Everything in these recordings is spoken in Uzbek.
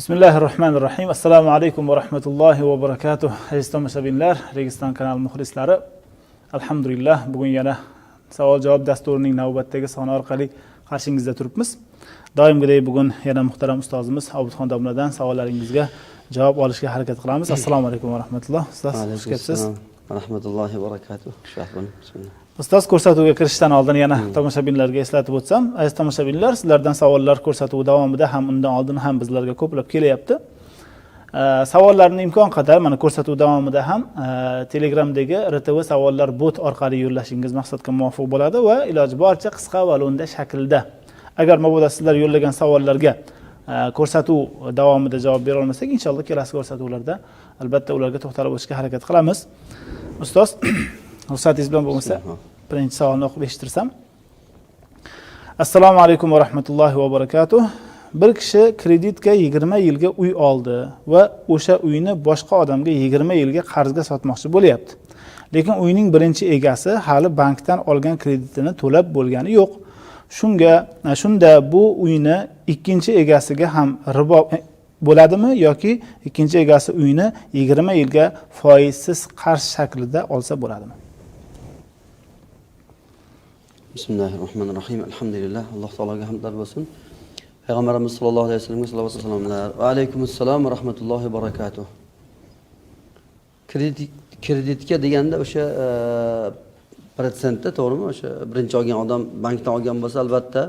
Bismillahirrahmanirrahim. Assalomu alaykum va rahmatullohi va barakatuh. Aziz tomoshabinlar, Registon kanal muxlislari. Alhamdulillah, bugun yana savol-javob dasturining navbatdagi soni orqali qarshingizda turibmiz. Doimgidek bugun yana muhtaram ustozimiz Obidxon domladan savollaringizga javob olishga harakat qilamiz. Assalomu alaykum va rahmatulloh. Ustoz, xush kelibsiz. Rahmatullohi va barakatuh. Bismillah. Ustoz, ko'rsatuvga kirishdan oldin yana tomoshabinlarga eslatib o'tsam, aziz tomoshabinlar, sizlardan savollar ko'rsatuv davomida ham undan oldin ham bizlarga ko'plab kelyapti. Savollarni imkon qadar mana ko'rsatuv davomida ham Telegramdagi RTV savollar bot orqali yo'llashingiz maqsadga muvofiq bo'ladi va iloji boricha qisqa va lo'nda shaklda. Agar mabodo sizlar yo'llagan savollarga ko'rsatuv davomida javob bera olmasak, inshaalloh kelasi ko'rsatuvlarda albatta ularga to'xtalib o'tishga harakat qilamiz. Ustoz, ruxsatingiz bilan bo'lmasa, birinchi savolni o'qib eshittirsam. Assalomu alaykum va rahmatullohi va barakatuh. Bir kishi kreditga 20 yilga uy oldi va o'sha uyni boshqa odamga 20 yilga qarzga sotmoqchi bo'lyapti. Lekin uyning birinchi egasi hali bankdan olgan kreditini to'lab bo'lgani yo'q. Shunda bu uyni ikkinchi egasiga ham ribo bo'ladimi yoki ikkinchi egasi uyni 20 yilga foizsiz qarz shaklida olsa bo'ladimi? Bismillahirrohmanirrohim. Alhamdulillah. Alloh taologa hamdlar bo'lsin. Payg'ambarimiz sollallohu alayhi vasallamga salovat va salomlar. Va alaykumussalom va rahmatullohi va barakatuh. Kreditga deganda o'sha protsentda, to'g'rimi? O'sha birinchi olgan odam bankdan olgan bo'lsa, albatta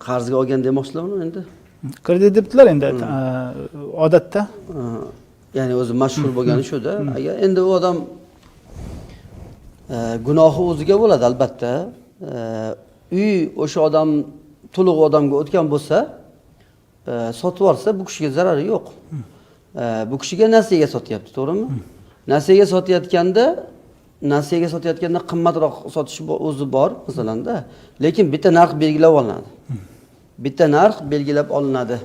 qarzga olgan demoqchilarmi endi? Kredit debdilar endi odatda. Ya'ni o'zi mashhur bo'lgani shu-da. Agar endi u odam gunohi o'ziga bo'ladi albatta. Uy o'sha odam to'liq odamga o'tgan bo'lsa, sotib olsa bu kishiga zarari yo'q. Bu kishiga nasiyaga sotyapti, to'g'rimi? Nasiyaga sotayotganda qimmatroq sotish o'zi bor, masalanda. Lekin bitta narx belgilab olinadi. Bitta narx belgilab olinadi.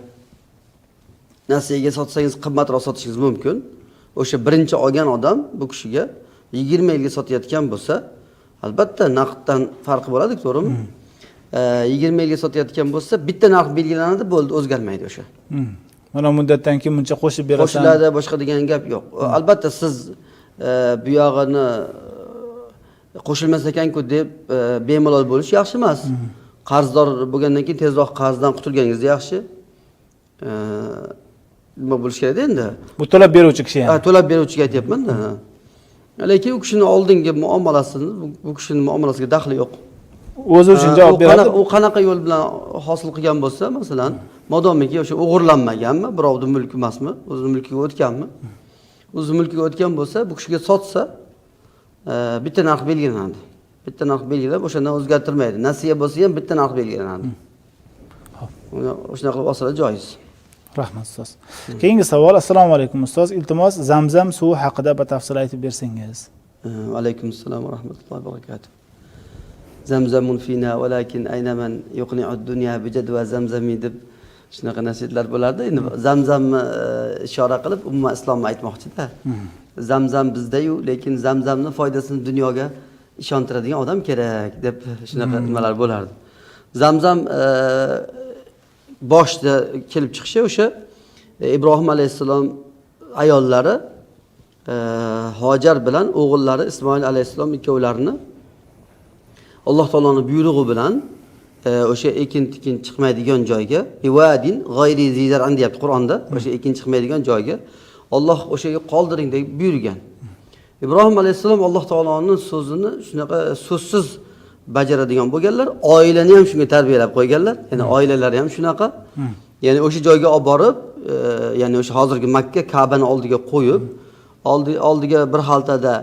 Nasiyaga sotsangiz qimmatroq sotishingiz mumkin. O'sha birinchi olgan odam bu kishiga 20 yilga sotayotgan bo'lsa, albatta naqddan farqi bo'ladi, to'g'rimi? 20 yilga sotayotgan bo'lsa, bitta narx belgilanadi, bo'ldi, o'zgarmaydi o'sha. Mana muddatdan keyin buncha qo'shib berasan. Qo'shiladi, boshqa degan gap yo'q. Albatta siz bu yog'ini qo'shilmas ekan-ku deb bemalol bo'lish yaxshi emas. Qarzdor bo'lgandan keyin tezroq qarzdan qutulganingiz yaxshi. Nima bo'lish kerak endi? Bu to'lab beruvchi kishi ham. To'lab beruvchiga aytyapman-da. Lekin u kishining oldingi muomalasini, bu kishining muomalasiga daxli yo'q. O'zi uchun javob beradi. U qanaqa yo'l bilan hosil qilgan bo'lsa, masalan, modomiki o'sha o'g'irlanmaganmi, birovning mulki emasmi, o'zining mulkiga o'tganmi? O'zining mulkiga o'tgan bo'lsa, bu kishiga sotsa, bitta narx belgilanadi. Bitta narx belgilab, o'shandan o'zgartirmaydi. Nasiya bo'lsa ham bitta narx belgilanadi. O'shana qilib olsalar joiz. Rahmat ustoz. Keyingi savol. Assalomu alaykum ustoz. Iltimos Zamzam suvi haqida batafsil aytib bersangiz. Va alaykumussalom va rahmatullohi va barakatuh. Zamzamun fina walakin aynaman yuqni'ud dunya bijadwa zamzami deb shunaqa nasihatlar bo'lardi. Endi Zamzamni ishora qilib umma islomni aytmoqchi-da. Zamzam bizda-yu, lekin Zamzamning foydasini dunyoga ishontiradigan odam kerak deb shunaqa nimalar bo'lardi. Zamzam boshda kelib chiqishi o'sha Ibrohim alayhisalom ayollari Hojar bilan o'g'illari Ismoil alayhisalom ikkovlarini Alloh taoloning buyrug'i bilan o'sha ekin-tikin chiqmaydigan joyga, "Iwadin g'ayri zizar'an" deyapti Qur'onda. O'sha ekin chiqmaydigan joyga Alloh o'shaga qoldiring deb buyurgan. Ibrohim alayhisalom Alloh taoloning so'zini shunaqa so'zsiz bajaradigan bo'lganlar, oilani ham shunga tarbiyalab qo'yganlar. Ya'ni oilalari ham shunaqa. Ya'ni o'sha joyga olib borib, ya'ni o'sha hozirgi Makka Ka'bani oldiga qo'yib, oldiga bir xaltada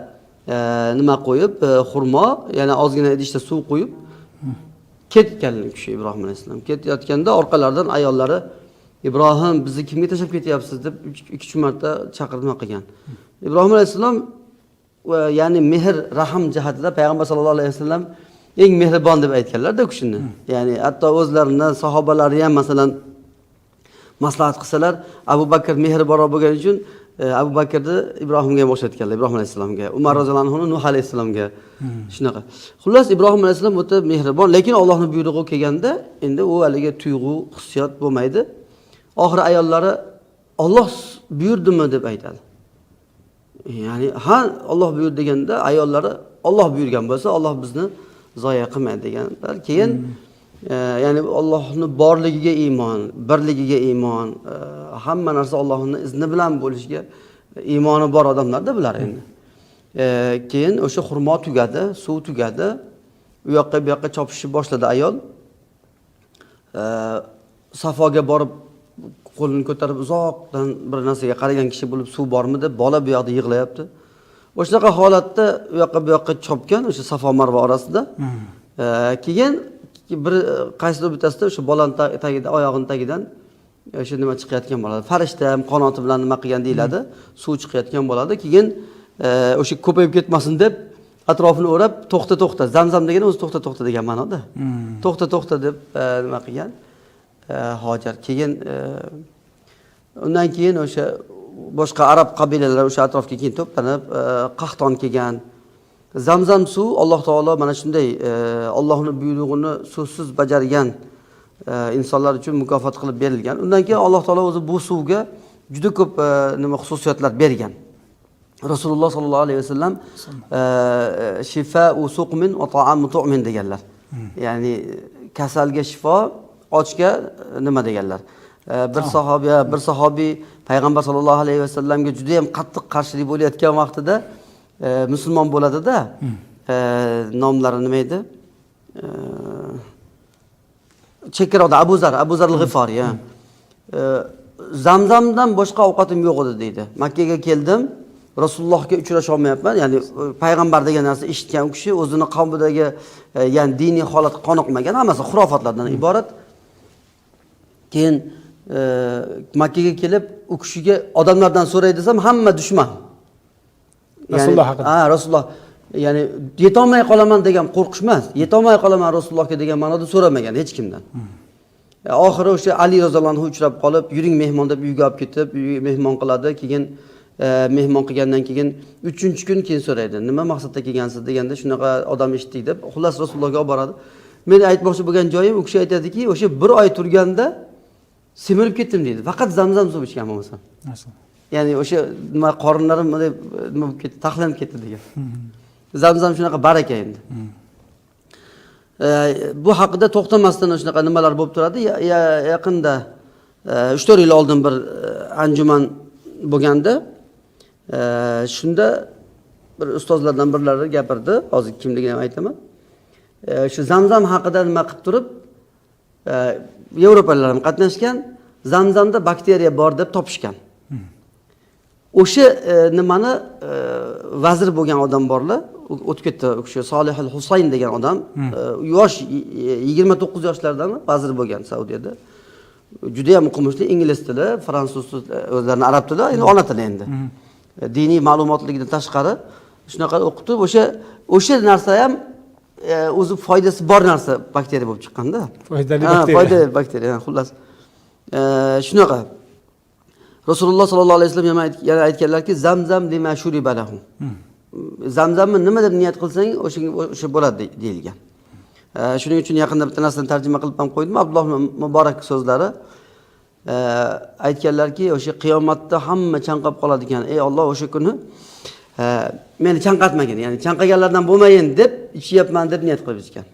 nima qo'yib, xurmo, yana ozgina idishda suv qo'yib ketganlar kishi Ibrohim alayhisalom. Ketayotganda orqalaridan ayollari "Ibrohim, bizni kimga tashlab ketyapsiz?" deb 2-3 marta chaqirma qilgan. Ibrohim alayhisalom ya'ni mehr, rahim jihatida payg'ambar sollallohu alayhi vasallam eng mehribon deb aytganlar-da kishini. Ya'ni hatto o'zlarining sahobalari ham masalan maslahat qilsalar, Abu Bakr mehribonroq bo'lgani uchun Abu Bakrni Ibrohimga o'xshatganlar, Ibrohim alayhisalomga, Umar roziyallohu anhu Nuh alayhisalomga shunaqa. Xullas Ibrohim alayhisalom o'ta mehribon, lekin Allohning buyrug'i kelganda endi u haliga tuyg'u, hissiyot bo'lmaydi. Oxiri ayollari Alloh buyurdimi deb aytadi. Ya'ni ha Alloh buyurdi deganda ayollari Alloh buyurgan bo'lsa Alloh bizni zoya qilmaydi deganlar. Keyin ya'ni Allohning borligiga iymon, birligiga iymon, hamma narsa Allohning izni bilan bo'lishiga iymoni bor odamlarda bular endi. Keyin o'sha xurmo tugadi, suv tugadi. U yoqqa bu yoqqa chopishni boshladi ayol. Safoga borib qo'lini ko'tarib uzoqdan bir narsaga qaragan kishi bo'lib suv bormi deb bola bu yoqda yig'layapti. O'shaqa holatda u yoqqa chopgan o'sha Safo Marva orasida. Keyin bir qaysidir bittasida o'sha bolaning tagida oyog'ining tagidan o'sha nima chiqayotgan bo'ladi. Farishta ham qanoti bilan nima qilgan deyiladi. Suv chiqayotgan bo'ladi. Keyin o'sha ko'payib ketmasin deb atrofini o'rab to'xta. Zamzam degani o'zi to'xta degan ma'noda. To'xta deb nima qilgan? Hojar. Keyin undan keyin o'sha boshqa arab qabilalari o'sha atrofga keyin to'planib qahton kelgan. Zamzam suv Alloh taolo mana shunday Allohning buyrug'ini so'zsiz bajargan insonlar uchun mukofot qilib berilgan. Undan keyin Alloh taolo o'zi bu suvga juda ko'p nima xususiyatlar bergan. Rasululloh sollallohu alayhi vasallam shifa'u suqmin va ta'amu tu'min deganlar. Ya'ni kasalga shifo, ochga nima deganlar. Bir sahobiy payg'ambar sollallohu alayhi vasallamga juda ham qattiq qarshilik bo'layotgan vaqtida musulmon bo'ladida, nomlari nima edi? Chekkaroqda Abu Zar al-G'ifori. Zamzamdan boshqa ovqatim yo'q edi deydi. Makka ga keldim, Rasulullohga uchrasha olmayapman. Ya'ni payg'ambar degan narsa eshitgan u kishi o'zini qavmidagi ya'ni diniy holat qoniqmagan, hammasi xurofotlardan iborat. Keyin Makka ga kelib u kishiga odamlardan so'ray desam, hamma dushman. Rasululloh haqida. Rasululloh ya'ni yetolmay qolaman degan qo'rqish emas. Yetolmay qolaman Rasulullohga degan ma'noda so'ramagan hech kimdan. Oxiri o'sha Ali roziyallohu anhu uchrab qolib, yuring mehmon deb uyga olib ketib, mehmon qiladi. Keyin mehmon qilgandan keyin 3-kun keyin so'raydi. Nima maqsadda kelgansiz deganda shunaqa odam eshitdik deb, xullas Rasulullohga olib boradi. Men aytmoqchi bo'lgan joyim u kishi aytadiki, o'sha 1 oy turganda semirib ketdim deydi. Faqat Zamzam suv ichgan bo'lmasam. Ya'ni o'sha nima qorinlarim nima bo'lib ketdi, taxlanib ketdi degan. Zamzam shunaqa baraka endi. Bu haqida to'xtamasdan shunaqa nimalar bo'lib turadi. Yaqinda 3-4 yil oldin bir anjuman bo'lganda, shunda bir ustozlardan birlari gapirdi, hozir kimligini ham aytaman. Shu Zamzam haqida nima qilib turib, Yevropaliklar ham qatnashgan, Zamzamda bakteriya bor deb topishgan. O'sha nimani vazir bo'lgan odam borlar, o'tib ketdi u kishi Solihul Husayn degan odam, yosh 29 yoshlardan vazir bo'lgan Saudiyada. Juda ham o'qimishli, ingliz tili, fransuz o'zlarining arab tili, endi ona tili endi. Diniy ma'lumotligidan tashqari shunaqa o'qitib, o'sha narsa ham o'zi foydasi bor narsa bakteriya bo'lib chiqqanda. Foydali bakteriya, xullas. Shunaqa. Rasululloh sollallohu alayhi vasallam yana aytganlarki, Zamzam lima shuriba lahu. Zamzamni nima deb niyat qilsang, o'sha bo'ladi deyilgan. Shuning uchun yaqinda bitta narsani tarjima qilib ham qo'ydim. Abdulloh Muborak so'zlari aytganlarki, o'sha qiyomatda hamma chanqab qoladigan, ey Alloh, o'sha kuni meni chanqatmagin, ya'ni chanqaganlardan bo'lmayin deb ichyapman deb niyat qilib ichgan.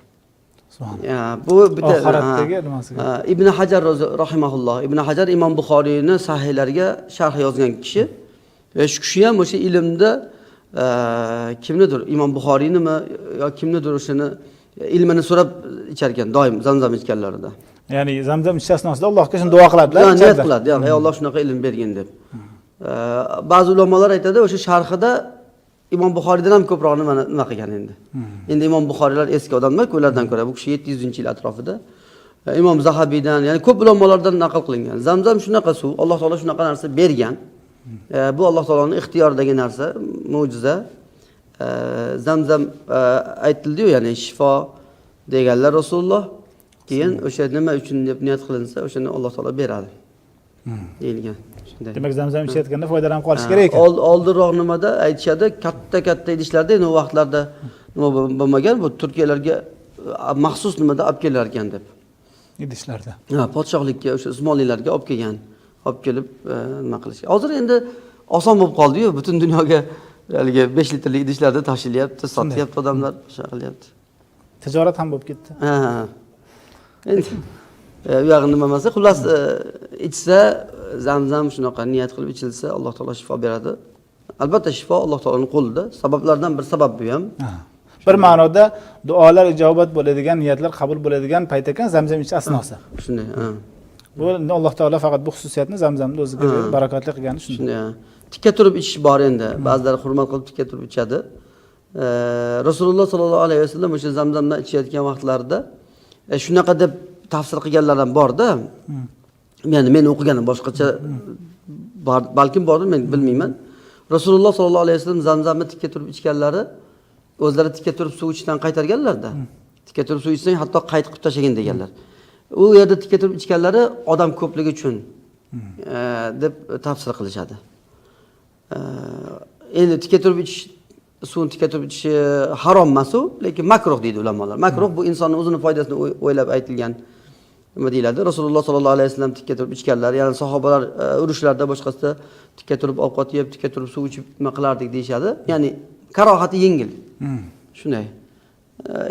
Bu bitta oxiratdagi nimasiga. Ibn Hajar rahimahulloh, Ibn Hajar Imom Buxoriyni sahihlariga sharh yozgan kishi. Shu kishi ham o'sha ilmda kimnidir, Imom Buxoriynimi yo kimnidir o'shani ilmini so'rab icharkan ekan, doim Zamzam ichganlarida. Ya'ni Zamzam ichish asnosida Allohga shuni duo qiladilar. Niyat qiladi, ey Alloh shunaqa ilm bergin deb. Ba'zi ulamolar aytadi, o'sha sharhida Imom Buxoriydan ham ko'proq nima qilgan endi. Endi Imom Buxoriylar eski odamlar, ulardan ko'ra bu kishi 700-yil atrofida. Imom Zahabiydan, ya'ni ko'p ulamolardan naql qilingan. Zamzam shunaqa suv, Alloh taolo shunaqa narsa bergan. Bu Alloh taoloning ixtiyoridagi narsa, mo'jiza. Zamzam aytildi-yu, ya'ni shifo deganlar Rasululloh. Keyin o'sha nima uchun deb niyat qilinsa, o'shani Alloh taolo beradi. Deyilgan. Demak, Zamzam ichayotganda foydalanib qolish kerak ekan. Oldinroq nimada aytishadi, katta idishlarda, endi u vaqtlarda nima bo'lmagan, bu Turkiyalarga maxsus nimada olib kelar ekan deb. idishlarda. Ha, podshohlikka o'sha Usmoniylarga olib kelgan. Olib kelib nima qilishgan. Hozir endi oson bo'lib qoldi-yu, butun dunyoga haligi 5 litrli idishlarda tashilyapti, sotyapti odamlar, o'sha qilyapti. Tijorat ham bo'lib ketdi. Ha. Endi u yog'i nima emas, xullas ichsa, zamzam shunaqa niyat qilib ichilsa, Alloh taolo shifo beradi. Albatta shifo Alloh taoloning qo'lida. Sabablardan bir sabab bu ham. Bir ma'noda duolar ijobat bo'ladigan, niyatlar qabul bo'ladigan payt ekan zamzam ichish asnosi. Shunday, ha. Bu Alloh taolo faqat bu xususiyatni zamzamni o'ziga berib barakatli qilgani shunday. Shunday. Tikka turib ichish bor endi. Ba'zilar hurmat qilib tikka turib ichadi. Rasululloh sollallohu alayhi vasallam o'sha zamzamdan ichayotgan vaqtlarida shunaqa deb tafsir qilganlar ham bor-da. Ya'ni men o'qiganim boshqacha balkim bordir, men bilmayman. Rasululloh sollallohu alayhi vasallam zamzamni tikka turib ichganlari o'zlari tikka turib suv ichishdan qaytarganlar-da. Tikka turib suv ichsang hatto qaytib tashlagin deganlar. U yerda tikka turib ichganlari odam ko'pligi uchun deb tafsir qilishadi. Endi tikka turib ichish, suvni tikka turib ichishi harom emas u, lekin makruh deydi ulamolar. Makruh bu insonning o'zining foydasini o'ylab aytilgan nima deyiladi? Rasululloh sollallohu alayhi vasallam tikka turib ichganlar, ya'ni sahobalar urushlarda boshqasida tikka turib ovqat yeb, tikka turib suv ichib nima qilardik deyshadi. Ya'ni karohati yengil. Shunday.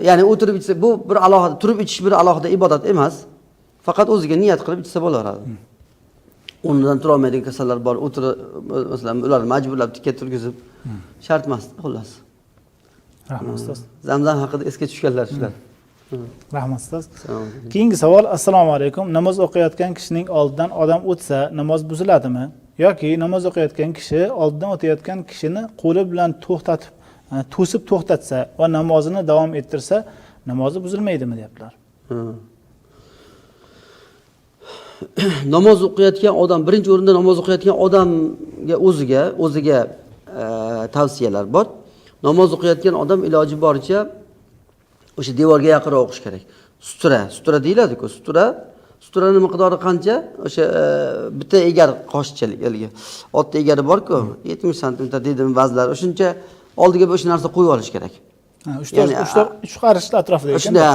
Ya'ni o'tirib ichsa bu bir alohida, turib ichish bir alohida ibodat emas. Faqat o'ziga niyat qilib ichsa bo'laveradi. Undan tura olmaydigan kasallar bor. O'tirib masalan ular majburlab tikka turgizib shart emas, xullas. Rahmat ustoz. Zamzam haqida esga tushganlar shular. Rahmat ustoz. Keyingi savol: Assalomu alaykum. Namoz o'qiyotgan kishining oldidan odam o'tsa, namoz buziladimi? Yoki namoz o'qiyotgan kishi oldidan o'tayotgan kishini qo'li bilan to'xtatib, to'sib to'xtatsa va namozini davom ettirsa, namozi buzilmaydimi deyaptilar. Namoz o'qiyotgan odam, birinchi o'rinda namoz o'qiyotgan odamga o'ziga tavsiyalar bor. Namoz o'qiyotgan odam iloji boricha o'sha devorga yaqinroq o'qish kerak. Sutra deyiladi-ku, sutraning miqdori qancha? O'sha bitta egar qoshchalik, haligi otda egari bor-ku, 70 sm deydimi ba'zilar. O'shuncha oldiga o'sha narsa qo'yib olish kerak. Ha, 3 qarich atrofida ekan. Shunda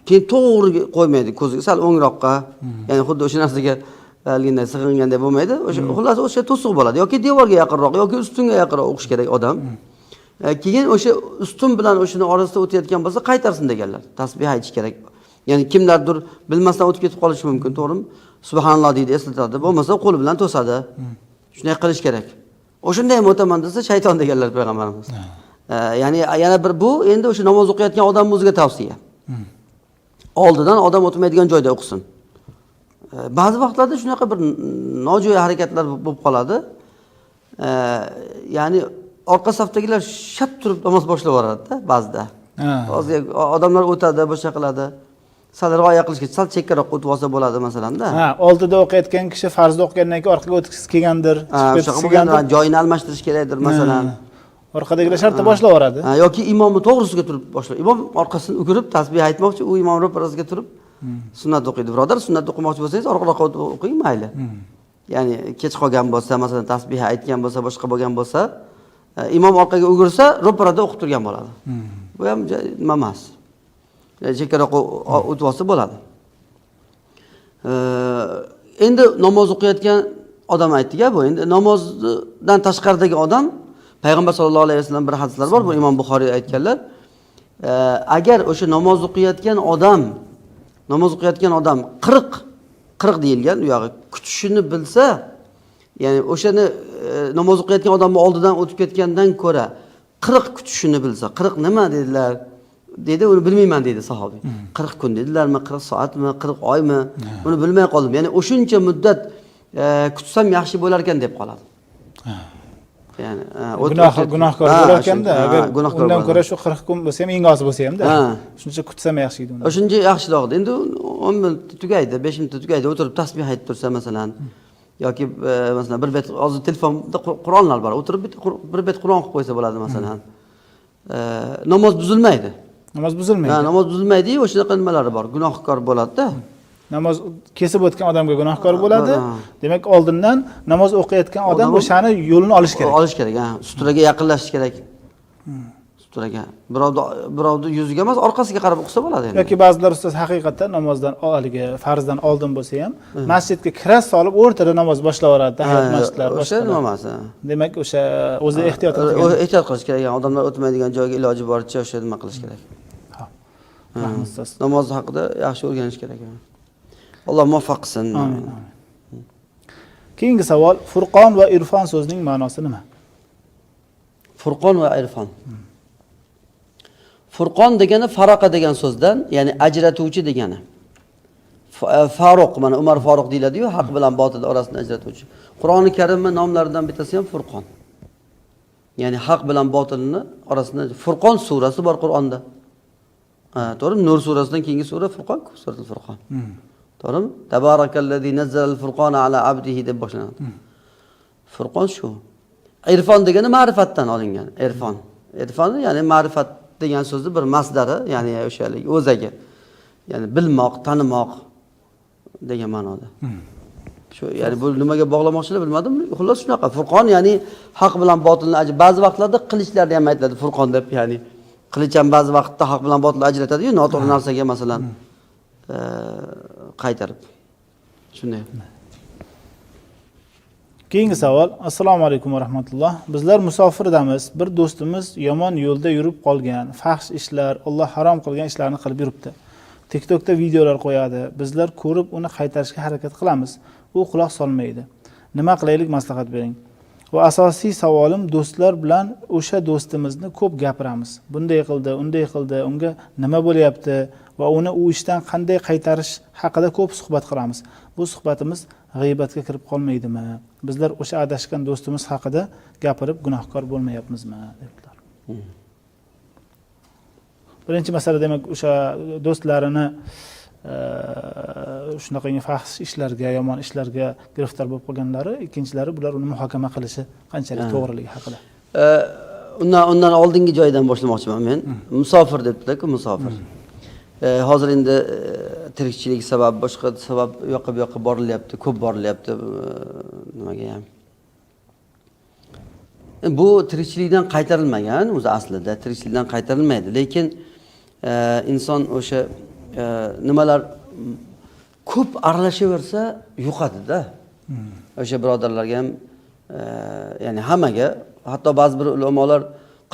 keyin to'g'ri qo'ymaydi ko'ziga, sal o'ngroqqa. Ya'ni xuddi o'sha narsaga alginday sig'inganda bo'lmaydi. O'sha xullas o'sha to'siq bo'ladi yoki devorga yaqinroq yoki ustunga yaqinroq o'qish kerak odam. Keyin o'sha ustun bilan o'shini orasida o'tayotgan bo'lsa qaytarsin deganlar. Tasbih aytish kerak. Ya'ni kimlardir bilmasdan o'tib ketib qolishi mumkin, to'g'rimi? Subhanalloh deydi, eslatadi. Bo'lmasa qo'li bilan to'sadi. Shunday qilish kerak. O'shunday ham o'taman desa shayton deganlar payg'ambarimiz. Ya'ni yana bir bu endi o'sha namoz o'qiyotgan odamning o'ziga tavsiya. Oldidan odam o'tmaydigan joyda o'qisin. Ba'zi vaqtlarda shunaqa bir nojo'ya harakatlar bo'lib qoladi. Ya'ni orqa safdagilar shart turib namoz boshlab yuboradi-da ba'zida. Hozir odamlar o'tadi, boshqa qiladi. Sal rioya qilishga, sal chekkaroq o'tib olsa bo'ladi masalanda. Ha, oldida o'qiyotgan kishi farzda o'qigandan keyin orqaga o'tgisi kelgandir, joyini almashtirish kerakdir masalan. Orqadagilar shartta boshlab yuboradi. Yoki imomni to'g'risiga turib boshlaydi. Imom orqasini o'girib tasbih aytmoqchi, u imom ro'parasiga turib sunnat o'qiydi. Birodar, sunnat o'qimoqchi bo'lsangiz orqaroqqa o'qing, mayli. Ya'ni kech qolgan bo'lsa, masalan tasbih aytgan bo'lsa, boshqa bo'lgan bo'lsa, imom orqaga o'girsa, ro'parada o'qib turgan bo'ladi. Bu ham nima emas. Chekkaroq o'tib olsa bo'ladi. Endi namoz o'qiyotgan odam aytdik-a, bu endi namozdan tashqaridagi odam Payg'ambar sollallohu alayhi vasallam bir hadislar bor, bu Imom Buxoriy aytganlar. Agar o'sha namoz o'qiyotgan odam 40 deyilgan, u yog'i kutishini bilsa, ya'ni o'shani namoz o'qiyotgan odamni oldidan o'tib ketgandan ko'ra 40 kutishini bilsa, 40 nima dedilar? Dedi, uni bilmayman dedi sahobiy. 40 kun dedilarmi, 40 soatmi, 40 oymi? Uni bilmay qoldim. Ya'ni o'shuncha muddat kutsam yaxshi bo'lar ekan deb qoladi. Ya'ni gunohkor bo'lar ekanda, agar undan ko'ra shu 40 kun bo'lsa ham eng oz bo'lsa ham-da. Shuncha kutsam yaxshi edi uni. O'shuncha yaxshiroq. Endi 10 minut tugaydi, 5 minut tugaydi, o'tirib tasbih aytib tursa masalan, yoki masalan bir bet hozir telefonda Qur'onlar bor, o'tirib bir bet Qur'on qilib qo'ysa bo'ladi masalan. Namoz buzilmaydi. Namoz buzilmaydi. Ha, namoz buzilmaydi, o'shunaqa nimalari bor. Gunohkor bo'ladi-da. Namoz kesib o'tgan odamga gunohkor bo'ladi. Demak, oldindan namoz o'qiyotgan odam o'shani yo'lini olish kerak. Olish kerak, ha. Sutraga yaqinlashish kerak. tur ekan. Birovni yuziga emas, orqasiga qarab o'qisa bo'ladi endi. yoki ba'zilar ustoz haqiqatdan namozdan haligi farzdan oldin bo'lsa ham masjidga kira solib o'rtada namoz boshlab yuboradi, tahiyat masjidlar O'sha nima emas. demak o'sha o'zi ehtiyot Ehtiyot qilish kerak. Odamlar o'tmaydigan joyga iloji boricha o'sha nima qilish kerak. rahmat ustoz. Namoz haqida yaxshi o'rganish kerak. Alloh muvaffaq qilsin. Amin. Keyingi savol, Furqon va Irfon so'zining ma'nosi nima? Furqon va irfon. Furqon degani faroqa degan so'zdan, ya'ni ajratuvchi degani. Faruq, mana Umar Faruq deyiladi-yu, haq bilan botil orasini ajratuvchi. Qur'oni Karimning nomlaridan bittasi ham Furqon. Ya'ni haq bilan botilni orasini Furqon surasi bor Qur'onda. To'g'rimi? Nur surasidan keyingi sura Furqon, suratul Furqon. To'g'rimi? Tabarakallazi nazzala al-furqona ala abdihi deb boshlanadi. Furqon shu. Irfon degani ma'rifatdan olingan. Irfon. Irfon ya'ni ma'rifat degan so'zni bir masdari, ya'ni o'shalik o'zagi. Ya'ni bilmoq, tanimoq degan ma'noda. Shu ya'ni bu nimaga bog'lamoqchilar bilmadim. Xullas shunaqa. Furqon ya'ni haq bilan botilni ba'zi vaqtlarda qilichlarda ham aytiladi Furqon deb, ya'ni qilich ham ba'zi vaqtda haq bilan botilni ajratadi-yu, noto'g'ri narsaga masalan qaytarib. Shunday. Keyingi savol. Assalomu alaykum va rahmatulloh. Bizlar musofirdamiz. Bir do'stimiz yomon yo'lda yurib qolgan, fahsh ishlar, Alloh harom qilgan ishlarni qilib yuribdi. TikTokda videolar qo'yadi. Bizlar ko'rib uni qaytarishga harakat qilamiz. U quloq solmaydi. Nima qilaylik, maslahat bering. Va asosiy savolim, do'stlar bilan o'sha do'stimizni ko'p gapiramiz. Bunday qildi, unday qildi, unga nima bo'lyapti va uni u ishdan qanday qaytarish haqida ko'p suhbat qilamiz. Bu suhbatimiz g'iybatga kirib qolmaydimi? Bizlar o'sha adashgan do'stimiz haqida gapirib gunohkor bo'lmayapmizmi, dedilar. Birinchi masala demak o'sha do'stlarini shunaqa fahsh ishlarga, yomon ishlarga giriftor bo'lib qolganlari, ikkinchilari bular uni muhokama qilishi qanchalik to'g'riligi haqida. Undan oldingi joydan boshlamoqchiman men. Musofir debdi-ku, musofir. Hozir endi tirikchilik sabab, boshqa sabab u yoqqa borilyapti, ko'p borilyapti nimaga ham. Bu tirikchilikdan qaytarilmagan, o'zi aslida tirikchilikdan qaytarilmaydi, lekin inson o'sha nimalar ko'p aralashaversa yo'qadi-da. O'sha birodarlarga ham ya'ni hammaga, hatto ba'zi bir ulamolar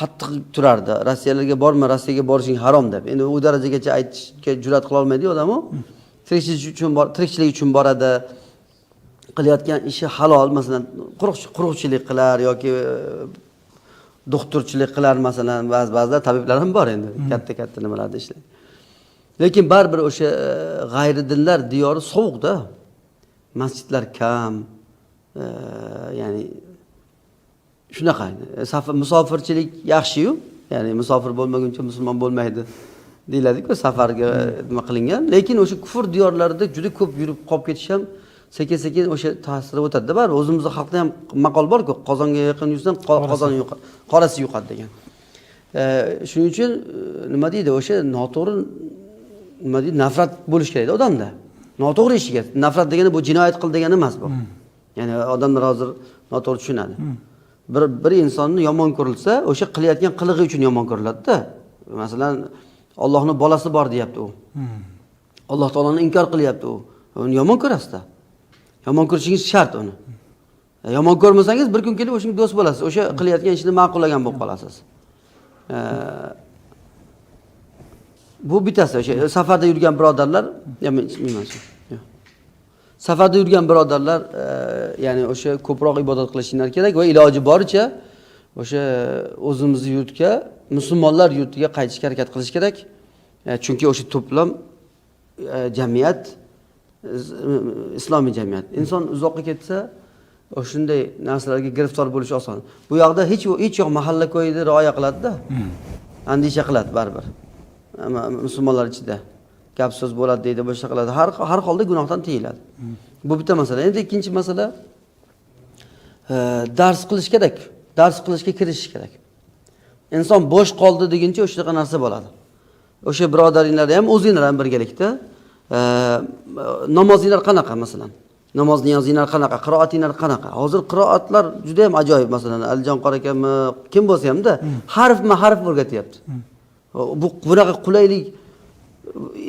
qattiq turardi. Rossiyalarga borma, Rossiyaga borishing harom deb. Endi u darajagacha aytishga jur'at qila olmaydi odam u. Tirikchilik uchun boradi. Qilayotgan ishi halol, masalan, quruqchilik qilar yoki doktorchilik qilar, masalan, ba'zilar tabiblar ham bor endi, katta nimalarda ishlaydi. Lekin baribir o'sha g'ayridinlar diyori sovuqda. Masjidlar kam. Ya'ni shunaqa. Musofirchilik yaxshi-yu, ya'ni musofir bo'lmaguncha musulmon bo'lmaydi deyiladi-ku, safarga nima qilingan. Lekin o'sha kufr diyorlarida juda ko'p yurib qolib ketish ham sekin o'sha ta'siri o'tadi-da. Baribir o'zimizning xalqda ham maqol bor-ku, qozonga yaqin yursang qozon yo'qadi, qorasi yo'qadi degan. Shuning uchun nima deydi, o'sha noto'g'ri nima deydi, nafrat bo'lish kerak odamda. Noto'g'ri ishiga nafrat degani bu jinoyat qil degani emas bu. Ya'ni odamlar hozir noto'g'ri tushunadi. Bir insonni yomon ko'rilsa, o'sha qilayotgan qilig'i uchun yomon ko'riladi-da. Masalan, Allohning bolasi bor deyapti u. Alloh taoloni inkor qilyapti u. Uni yomon ko'rasiz-da. Yomon ko'rishingiz shart uni. Yomon ko'rmasangiz bir kun kelib o'shinga do'st bo'lasiz. O'sha qilayotgan ishni ma'qullagan bo'lib qolasiz. Bu bittasi o'sha safarda yurgan birodarlar, safarda yurgan birodarlar, ya'ni o'sha ko'proq ibodat qilishlari kerak va iloji boricha o'sha o'zimizning yurtga, musulmonlar yurtiga qaytishga harakat qilish kerak. Chunki o'sha to'plam jamiyat, islomiy jamiyat. Inson uzoqqa ketsa, o'shunday narsalarga giriftor bo'lish oson. Bu yoqda hech yo'q mahalla ko'yida rioya qiladi-da. Andisha qiladi baribir. Musulmonlar ichida gap so'z bo'ladi deydi, boshqa qiladi. Har holda gunohdan tiyiladi. Bu bitta masala. Endi ikkinchi masala dars qilish kerak. Dars qilishga kirishish kerak. Inson bo'sh qoldi deguncha o'sha narsa bo'ladi. O'sha birodaringlar ham o'zinglar ham birgalikda namozinglar qanaqa masalan? namoz niyozinglar qanaqa, qiroatinglar qanaqa. Hozir qiroatlar juda ham ajoyib. Masalan, Alijon qora akammi, kim bo'lsa hamda harf o'rgatyapti. Bunaqa qulaylik.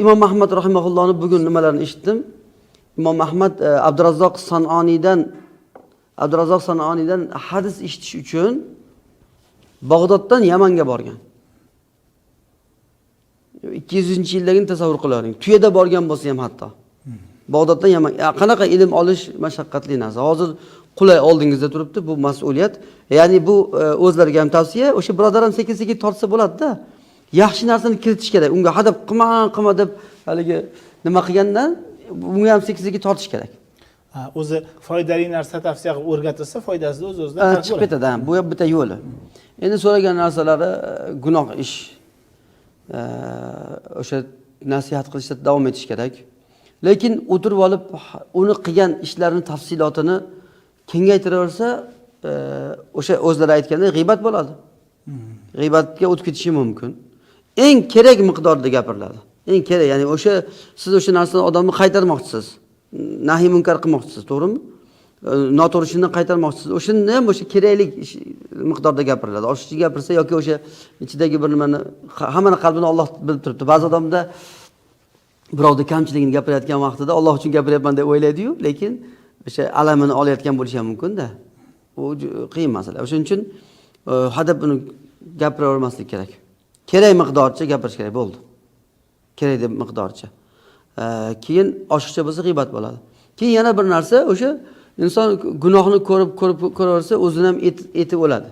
Imom Ahmad rahimahullohni bugun nimalarni eshitdim? Imom Ahmad Abdurazzoq San'oniydan hadis eshitish uchun Bag'doddan Yamanga borgan. 200-yilligini tasavvur qilavering. Tuyada borgan bo'lsa ham hatto. Bag'doddan Yaman. Qanaqa ilm olish mashaqqatli narsa. Hozir qulay oldingizda turibdi bu mas'uliyat. Ya'ni bu o'zlariga ham tavsiya, o'sha birodar ham sekin-sekin tortsa bo'ladi-da. Yaxshi narsani kiritish kerak. Unga hadab qilma deb haligi nima qilgandan bunga ham sekin-sekin tortish kerak. O'zi foydali narsa tavsiya qilib o'rgatilsa, foydasi o'z-o'zidan chiqib ketadi. Bu ham bitta yo'li. Endi so'ragan narsalari gunoh ish. O'sha nasihat qilishda davom etish kerak. Lekin o'tirib olib uni qilgan ishlarini tafsilotini kengaytiraversa, o'sha o'zlari aytganda g'iybat bo'ladi. G'iybatga o'tib ketishi mumkin. Eng kerak miqdorda gapiriladi. Eng kerak, ya'ni siz o'sha narsani odamni qaytarmoqchisiz. Nahiy munkar qilmoqchisiz, to'g'rimi? Noto'g'rishidan qaytarmoqchisiz. O'shanda ham o'sha keraklik miqdorda gapiriladi. Oshiqcha gapirsa yoki o'sha ichidagi bir nimani hammaning qalbini Alloh bilib turibdi. Ba'zi odamda birovda kamchiligini gapirayotgan vaqtida Alloh uchun gapiryapman deb o'ylaydi-yu, lekin o'sha alamini olayotgan bo'lishi ham mumkin-da. Bu qiyin masala. O'shuning uchun hadab buni gapiravermaslik kerak. Kerak miqdorcha gapirish kerak bo'ldi. Kerak deb miqdorcha. Keyin oshiqcha bo'lsa g'iybat bo'ladi. Keyin yana bir narsa, o'sha inson gunohni ko'raversa, o'zini ham eti o'ladi.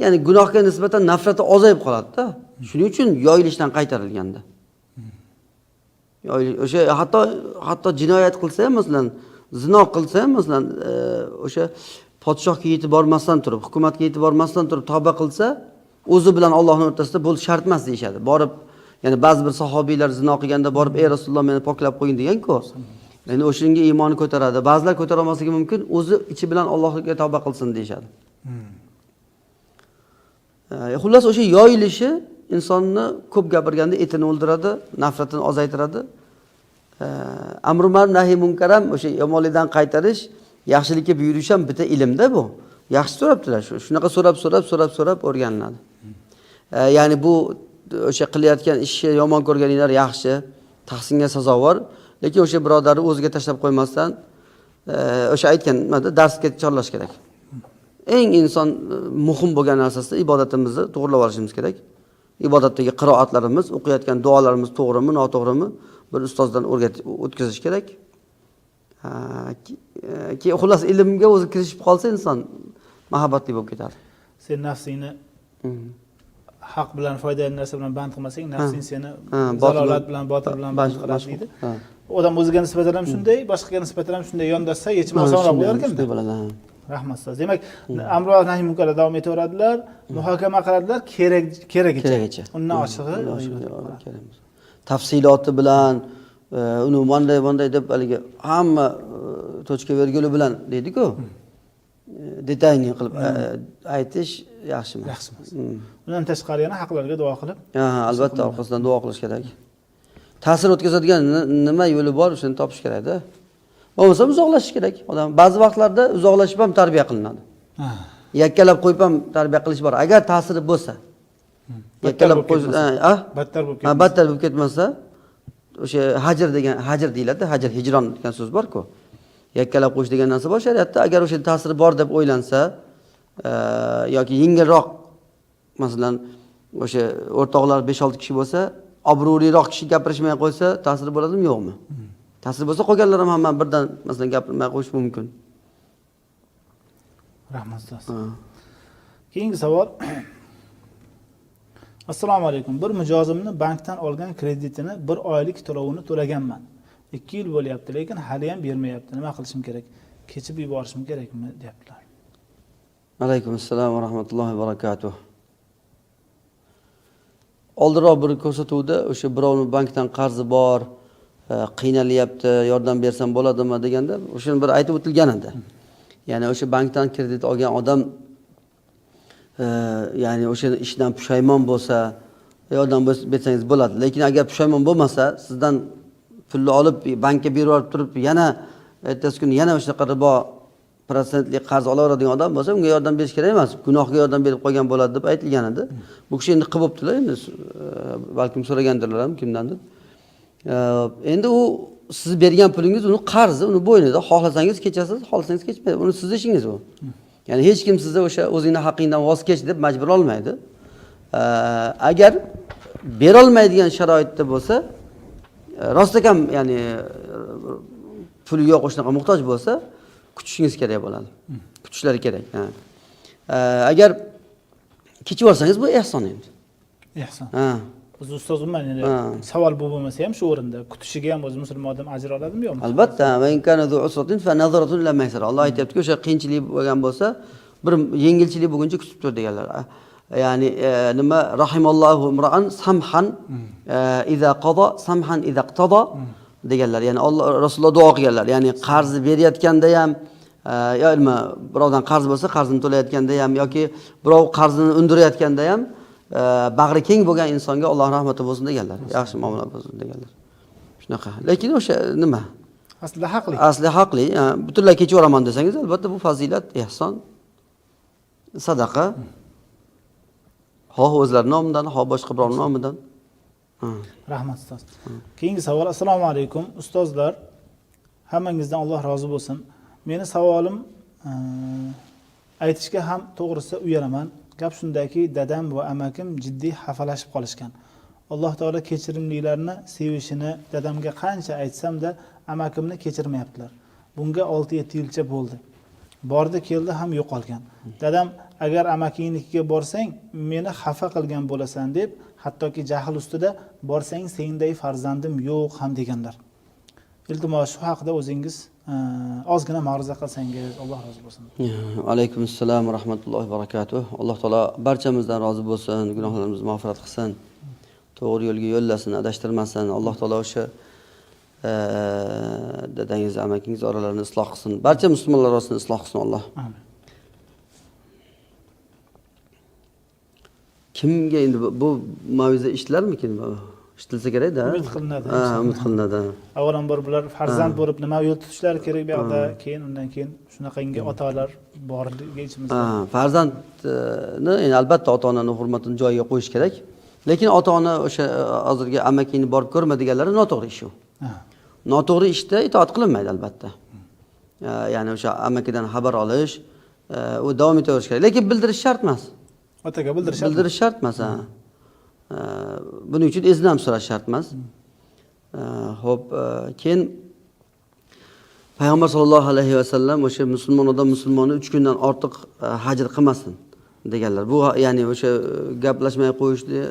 Ya'ni gunohga nisbatan nafrati ozayib qoladi-da. Shuning uchun yoyilishdan qaytarilganda. O'sha hatto jinoyat qilsa ham, masalan, zino qilsa ham, masalan, o'sha podshohga yetib bormasdan turib, hukumatga yetib bormasdan turib tavba qilsa, o'zi bilan Allohning o'rtasida bu shart emas deyshadi. Borib, ya'ni ba'zi bir sahobiylar zino qilganda borib, "Ey Rasululloh, meni poklab qo'ying" degan-ku. Endi o'shanga iymoni ko'taradi. Ba'zilar ko'tara olmasligi mumkin, o'zi ichi bilan Allohga tavba qilsin deyshadi. Xullas o'sha yoyilishi insonni ko'p gapirganda etini o'ldiradi, nafratini ozaytiradi. Amr ma'ruf nahiy munkar ham o'sha yomonlikdan qaytarish, yaxshilikka buyurish ham bitta ilmda bu. Yaxshi so'rabdilar shu. Shunaqa so'rab o'rganiladi. Ya'ni bu o'sha qilayotgan ishni yomon ko'rganinglar yaxshi, tahsinga sazovor, lekin o'sha birodarni o'ziga tashlab qo'ymasdan o'sha aytgan nimada darsga chorlash kerak. Eng inson muhim bo'lgan narsasi ibodatimizni to'g'rilab olishimiz kerak. Ibodatdagi qiroatlarimiz, o'qiyotgan duolarimiz to'g'rimi, noto'g'rimi bir ustozdan o'tkazish kerak. Keyin xullas ilmga o'zi kirishib qolsa inson mahabbatli bo'lib ketadi. Sen nafsingni haq bilan foydali narsa bilan band qilmasang, nafsing seni zalolat bilan, botil bilan band qiladi deydi. Odam o'ziga nisbatan ham shunday, boshqaga nisbatan ham shunday yondashsa, yechim osonroq bo'lar ekan-da. Rahmat ustoz. Demak, amr va nahiy munkarda davom etaveradilar, muhokama qiladilar, keragicha. Undan ochig'i tafsiloti bilan uni bunday deb haligi hamma tochka verguli bilan deydi-ku. Detalni qilib aytish yaxshi emas. Yaxshi emas. Undan tashqari yana haqlarga duo qilib, albatta orqasidan duo qilish kerak. Ta'sir o'tkazadigan nima yo'li bor, shuni topish kerak-da. Bo'lmasa uzoqlashish kerak. Odam ba'zi vaqtlarda uzoqlashib ham tarbiya qilinadi. Yakkalab qo'yib ham tarbiya qilish bor. Agar ta'siri bo'lsa, yakkalab qo'ysa, battar bo'lib ketmasa, o'sha hajr deyiladi, hajr hijron degan so'z bor-ku. Yakkalab qo'yish degan narsa bor shariatda. Agar o'sha ta'siri bor deb o'ylansa, yoki yengilroq, masalan, o'sha o'rtoqlar 5-6 kishi bo'lsa, obro'liroq kishi gapirishmay qo'ysa, ta'siri bo'ladimi, yo'qmi? Ta'sir bo'lsa, qolganlar ham hamma birdan masalan gapirmay qo'yish mumkin. Rahmat ustoz. Keyingi savol. Assalomu alaykum. Bir mijozimni bankdan olgan kreditini 1 oylik to'lovini to'laganman. 2 yil bo'lyapti, lekin hali ham bermayapti. Nima qilishim kerak? Kechib yuborishim kerakmi, deyaptilar. Alaykum assalom va rahmatullohi va barakatuh. Oldinroq bir ko'rsatuvda o'sha birovni bankdan qarzi bor, qiynalyapti, yordam bersam bo'ladimi deganda, o'shani bir aytib o'tilgan edi. Ya'ni o'sha bankdan kredit olgan odam ya'ni o'sha ishdan pushaymon bo'lsa, yordam bersangiz bo'ladi. Lekin agar pushaymon bo'lmasa, sizdan pulni olib bankka berib turib, yana ertasi kuni yana o'sha ribo protsentli qarz olaveradigan odam bo'lsa, unga yordam berish kerak emas, gunohga yordam berib qo'ygan bo'ladi deb aytilgan edi. Bu kishi endi qilib bo'ptilar, endi balkim so'ragandirlar ham kimdandir. Endi u siz bergan pulingiz uni qarzi, uni bo'ynida, xohlasangiz kechasiz, xohlasangiz kechmaysiz. Uni sizning ishingiz bu. Ya'ni hech kim sizni o'sha o'zingning haqqingdan voz kech deb majbur olmaydi. Agar berolmaydigan sharoitda bo'lsa, rostakam ya'ni puli yo'q o'shanaqa muhtoj bo'lsa, kutishingiz kerak bo'ladi. Kutishlari kerak. Agar kechib olsangiz bu ehson endi. Ehson. Ha. Biz ustoz umuman endi savol bu bo'lmasa ham shu o'rinda kutishiga ham o'zi musulmon odam ajr oladimi yo'qmi? Albatta, va in kana zu usratin fa nazaratun ila maysara. Alloh aytayapti-ku, o'sha qiyinchilik bo'lgan bo'lsa, bir yengilchilik bo'lguncha kutib tur deganlar. Ya'ni nima rahimallohu imra'an samhan idza qada samhan idza iqtada deganlar. Ya'ni Alloh Rasululloh duo qilganlar. Ya'ni qarz berayotganda ham yo nima birovdan qarz bo'lsa, qarzini to'layotganda ham yoki birov qarzini undirayotganda ham bag'ri keng bo'lgan insonga Alloh rahmati bo'lsin deganlar. Yaxshi muomala bo'lsin deganlar. Shunaqa. Lekin o'sha nima? Aslida haqli. Asli haqli. Butunlay kechiraman desangiz, albatta bu fazilat, ehson, sadaqa. Xoh o'zlar nomidan, xoh boshqa birov nomidan. Rahmat ustoz. Keyingi savol. Assalomu alaykum ustozlar. Hammangizdan Alloh rozi bo'lsin. Meni savolim aytishga ham to'g'risi uyalaman. Gap shundaki, dadam va amakim jiddiy xafalashib qolishgan. Alloh taolo kechirimlilarni sevishini dadamga qancha aytsam-da, amakimni kechirmayaptilar. Bunga 6-7 yilcha bo'ldi. Bordi keldi ham yo'qolgan. Dadam agar amakingnikiga borsang, meni xafa qilgan bo'lasan deb, hattoki jahl ustida borsang senday farzandim yo'q ham deganlar. Iltimos shu haqida o'zingiz ozgina ma'ruza qilsangiz, Alloh rozi bo'lsin. Alaykum assalom va rahmatullohi va barakatuh. Alloh taolo barchamizdan rozi bo'lsin, gunohlarimizni mag'firat qilsin, to'g'ri yo'lga yo'llasin, adashtirmasin. Alloh taolo o'sha dadangiz, amakingiz oralarini isloh qilsin. Barcha musulmonlar orasini isloh qilsin Alloh. Amin. Kimga endi bu mavzuda ishtilarmikin? Ishitilsa kerak-da. Umid qilinadi. Umid qilinadi. Avvalambor bular farzand bo'lib nima yo'l tutishlari kerak bu yoqda, keyin undan keyin shunaqangi otalar borligi ichimizda. Farzandni endi albatta ota-onaning hurmatini joyiga qo'yish kerak. Lekin ota-ona o'sha hozirgi amakini borib ko'rma deganlari noto'g'ri ish u. Noto'g'ri ishda itoat qilinmaydi albatta. Ya'ni o'sha amakidan xabar olish, u davom etaverish kerak. Lekin bildirish shart emas. Otaga bildirish shart emas. Buning uchun izni ham so'rash shart emas. Xo'p, keyin Payg'ambar sollallohu alayhi va sallam o'sha musulmon odam musulmonni 3 kundan ortiq hajr qilmasin deganlar. Bu ya'ni o'sha gaplashmay qo'yishni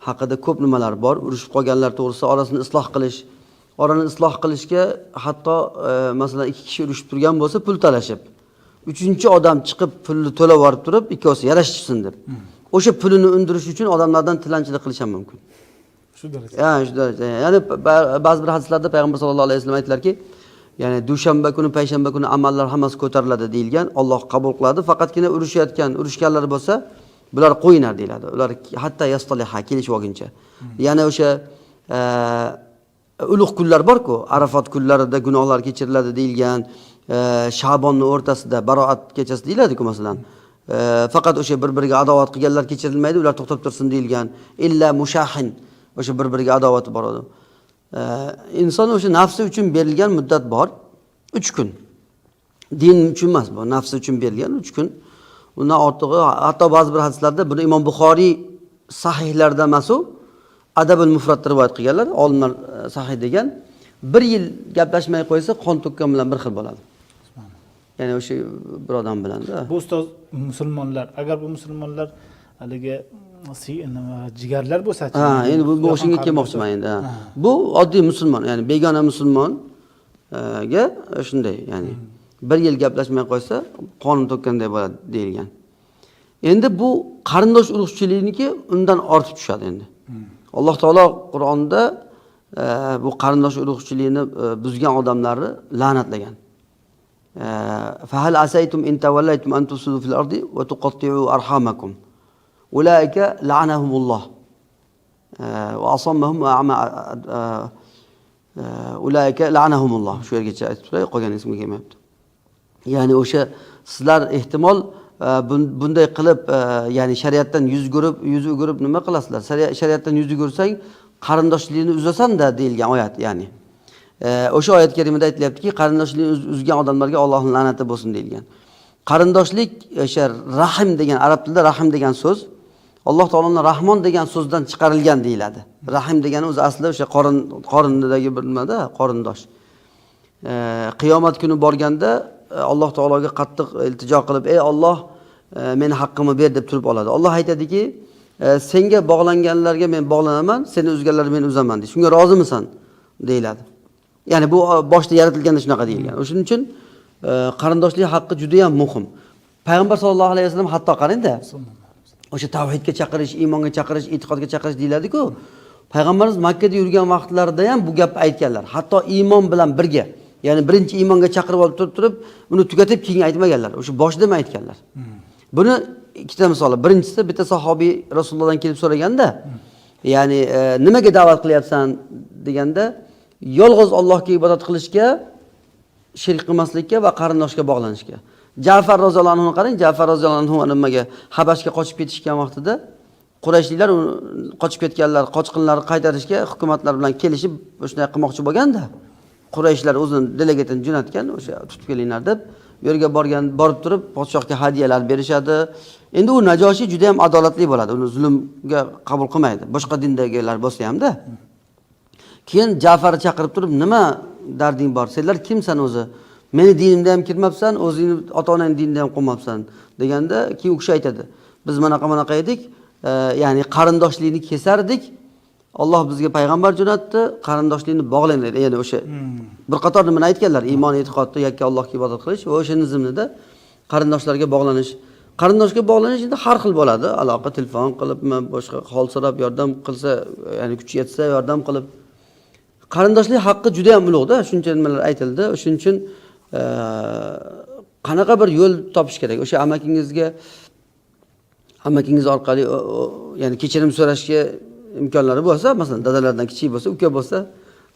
haqida ko'p nimalar bor. Urushib qolganlar to'g'risida orasini isloh qilish. Orani isloh qilishga hatto masalan 2 kishi urushib turgan bo'lsa, pul talashib, 3-chi odam chiqib pulni to'lab yorib turib, ikkovsi yarashishsin deb. O'sha pulini undirish uchun odamlardan tilanchilik qilish ham mumkin. Shu darajada. Shu darajada. Ya'ni ba'zi bir hadislarda Payg'ambar sollallohu alayhi vasallam aytdilarki, ya'ni dushanba kuni, payshanba kuni amallar hammasi ko'tariladi deyilgan, Alloh qabul qiladi. Faqatgina urushganlar bo'lsa, bular qo'yinar deyiladi. Ular hatto yastaliha kelishib olguncha. Ya'ni o'sha ulug' kunlar bor-ku, Arafat kunlarida gunohlar kechiriladi deyilgan, Sha'bonning o'rtasida baroat kechasi deyiladi-ku masalan. Faqat o'sha bir-biriga adovat qilganlar kechirilmaydi, ular to'xtab tursin deyilgan. Illa mushahin, o'sha bir-biriga adovati bor edi. Inson o'sha nafsi uchun berilgan muddat bor, 3 kun. Din uchun emas bu, nafsi uchun berilgan 3 kun. Undan ortig'i, hatto ba'zi bir hadislarda buni Imom Buxoriy sahihlarda emas, Adabul Mufratda rivoyat qilganlar, olimlar sahih degan. 1 yil gaplashmay qo'ysa, qon to'kkan bilan bir xil bo'ladi. Ya'ni o'sha bir odam bilan. Bu ustoz musulmonlar, agar bu musulmonlar haligi jigarlar bo'lsa-chi. Endi bu o'shinga kelmoqchiman endi. Bu oddiy musulmon, ya'ni begona musulmonga shunday, ya'ni 1 yil gaplashmay qo'ysa, qon to'kkanday bo'ladi deyilgan. Endi bu qarindosh urug'chilikniki undan ortib tushadi endi. Alloh taolo Qur'onda bu qarindosh urug'chilikni buzgan odamlarni la'natlagan. Fahal asaytum in tawallaytum an tufsidu fil ardi wa tuqatti'u arhamakum. Ulaika la'anahumulloh. Wa asammahum wa a'ma Ulayka la'anahumulloh. Shu yergacha aytib turay, qolgan ismga kelmayapti. Ya'ni o'sha sizlar ehtimol bunday qilib, ya'ni shariatdan yuz o'girib nima qilasizlar? Shariatdan yuz o'girsang, qarindoshlikni uzasan-da deyilgan oyat, ya'ni. O'sha oyat karimada aytilyaptiki, qarindoshlikni uzgan odamlarga Allohning la'nati bo'lsin deyilgan. Qarindoshlik o'sha rahim degan, arab tilida rahim degan so'z Alloh taoloning Rahmon degan so'zdan chiqarilgan deyiladi. Rahim degani o'zi aslida o'sha qorindagi bir nimada, qorindosh. Qiyomat kuni borganda Alloh taologa qattiq iltijo qilib, "Ey Alloh, meni haqqimni ber" deb turib oladi. Alloh aytadiki, "Senga bog'langanlarga men bog'lanaman, seni uzganlarga men uzaman" deydi. Shunga rozimisan deyiladi. Ya'ni bu boshda yaratilganda shunaqa deyilgan. O'shuning uchun qarindoshlik haqqi juda ham muhim. Payg'ambar sollallohu alayhi vasallam hatto qarangda, o'sha tavhidga chaqirish, iymonga chaqirish, e'tiqodga chaqirish deyiladi-ku. Payg'ambarimiz Makka da yurgan vaqtlarida ham bu gapni aytganlar. Hatto iymon bilan birga, ya'ni birinchi iymonga chaqirib olib turib, buni tugatib keyin aytmaganlar. O'sha boshida ham aytganlar. Buni ikkita misoli. Birinchisi, bitta sahobiy Rasulullohdan kelib so'raganda, ya'ni nimaga da'vat qilyapsan deganda, yolg'iz Allohga ibodat qilishga, shirk qilmaslikka va qarindoshga bog'lanishga. Ja'far roziyallohu anhu qarang, Ja'far roziyallohu anhu nimaga Habashga qochib ketishgan vaqtida Qurayshliklar qochib ketganlar, qochqinlarni qaytarishga hukumatlar bilan kelishib shunday qilmoqchi bo'lganda, Qurayshlar o'zining delegatini jo'natgan, o'sha tutib kelinglar deb, bu yerga borib turib podshohga hadiyalar berishadi. Endi u Najoshiy juda ham adolatli bo'ladi, uni zulmga qabul qilmaydi. Boshqa dindagilar bo'lsa hamda. Keyin Ja'farni chaqirib turib, "Nima darding bor? Senlar kimsan o'zi? Meni dinimda ham kirmabsan, o'zingni ota-onang dinida ham qolmabsan" deganda, keyin u kishi aytadi, "Biz mana edik, ya'ni qarindoshlikni kesardik. Alloh bizga payg'ambar jo'natdi, qarindoshlikni bog'lang" dedi. Ya'ni o'sha bir qator nimani aytganlar, iymon, e'tiqodni yakka Allohga ibodat qilish va o'sha nizmida qarindoshlarga bog'lanish. Qarindoshga bog'lanish endi har xil bo'ladi. Aloqa, telefon qilibmi, boshqa hol so'rab yordam qilsa, ya'ni kuchi yetsa yordam qilib. Qarindoshlik haqqi juda ham ulug'da, shuncha nimalar aytildi. Shuning uchun qanaqa bir yo'l topish kerak. O'sha amakingiz orqali ya'ni kechirim so'rashga imkonlari bo'lsa, masalan, dadalardan kichik bo'lsa, uka bo'lsa,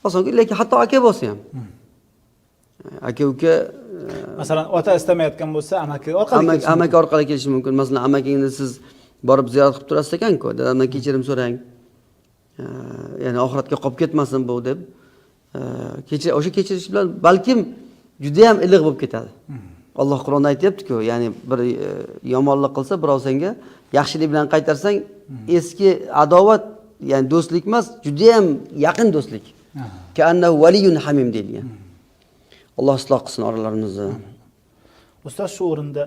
oson, lekin hatto aka bo'lsa ham. Aka-uka masalan, ota istamayotgan bo'lsa, amaki orqali kelishi mumkin. Masalan, amakingizni siz borib ziyorat qilib turasiz ekan-ku, dadamdan kechirim so'rang. Ya'ni oxiratga qolib ketmasin bu deb. O'sha kechirish bilan balkim juda ham iliq bo'lib ketadi. Alloh Qur'onda aytayapti-ku, ya'ni bir yomonlik qilsa, birov senga yaxshilik bilan qaytarsang, eski adovat, ya'ni do'stlik emas, juda ham yaqin do'stlik. Ka'annahu waliyun hamim deyilgan. Alloh isloh qilsin oralarimizni. Ustoz, shu o'rinda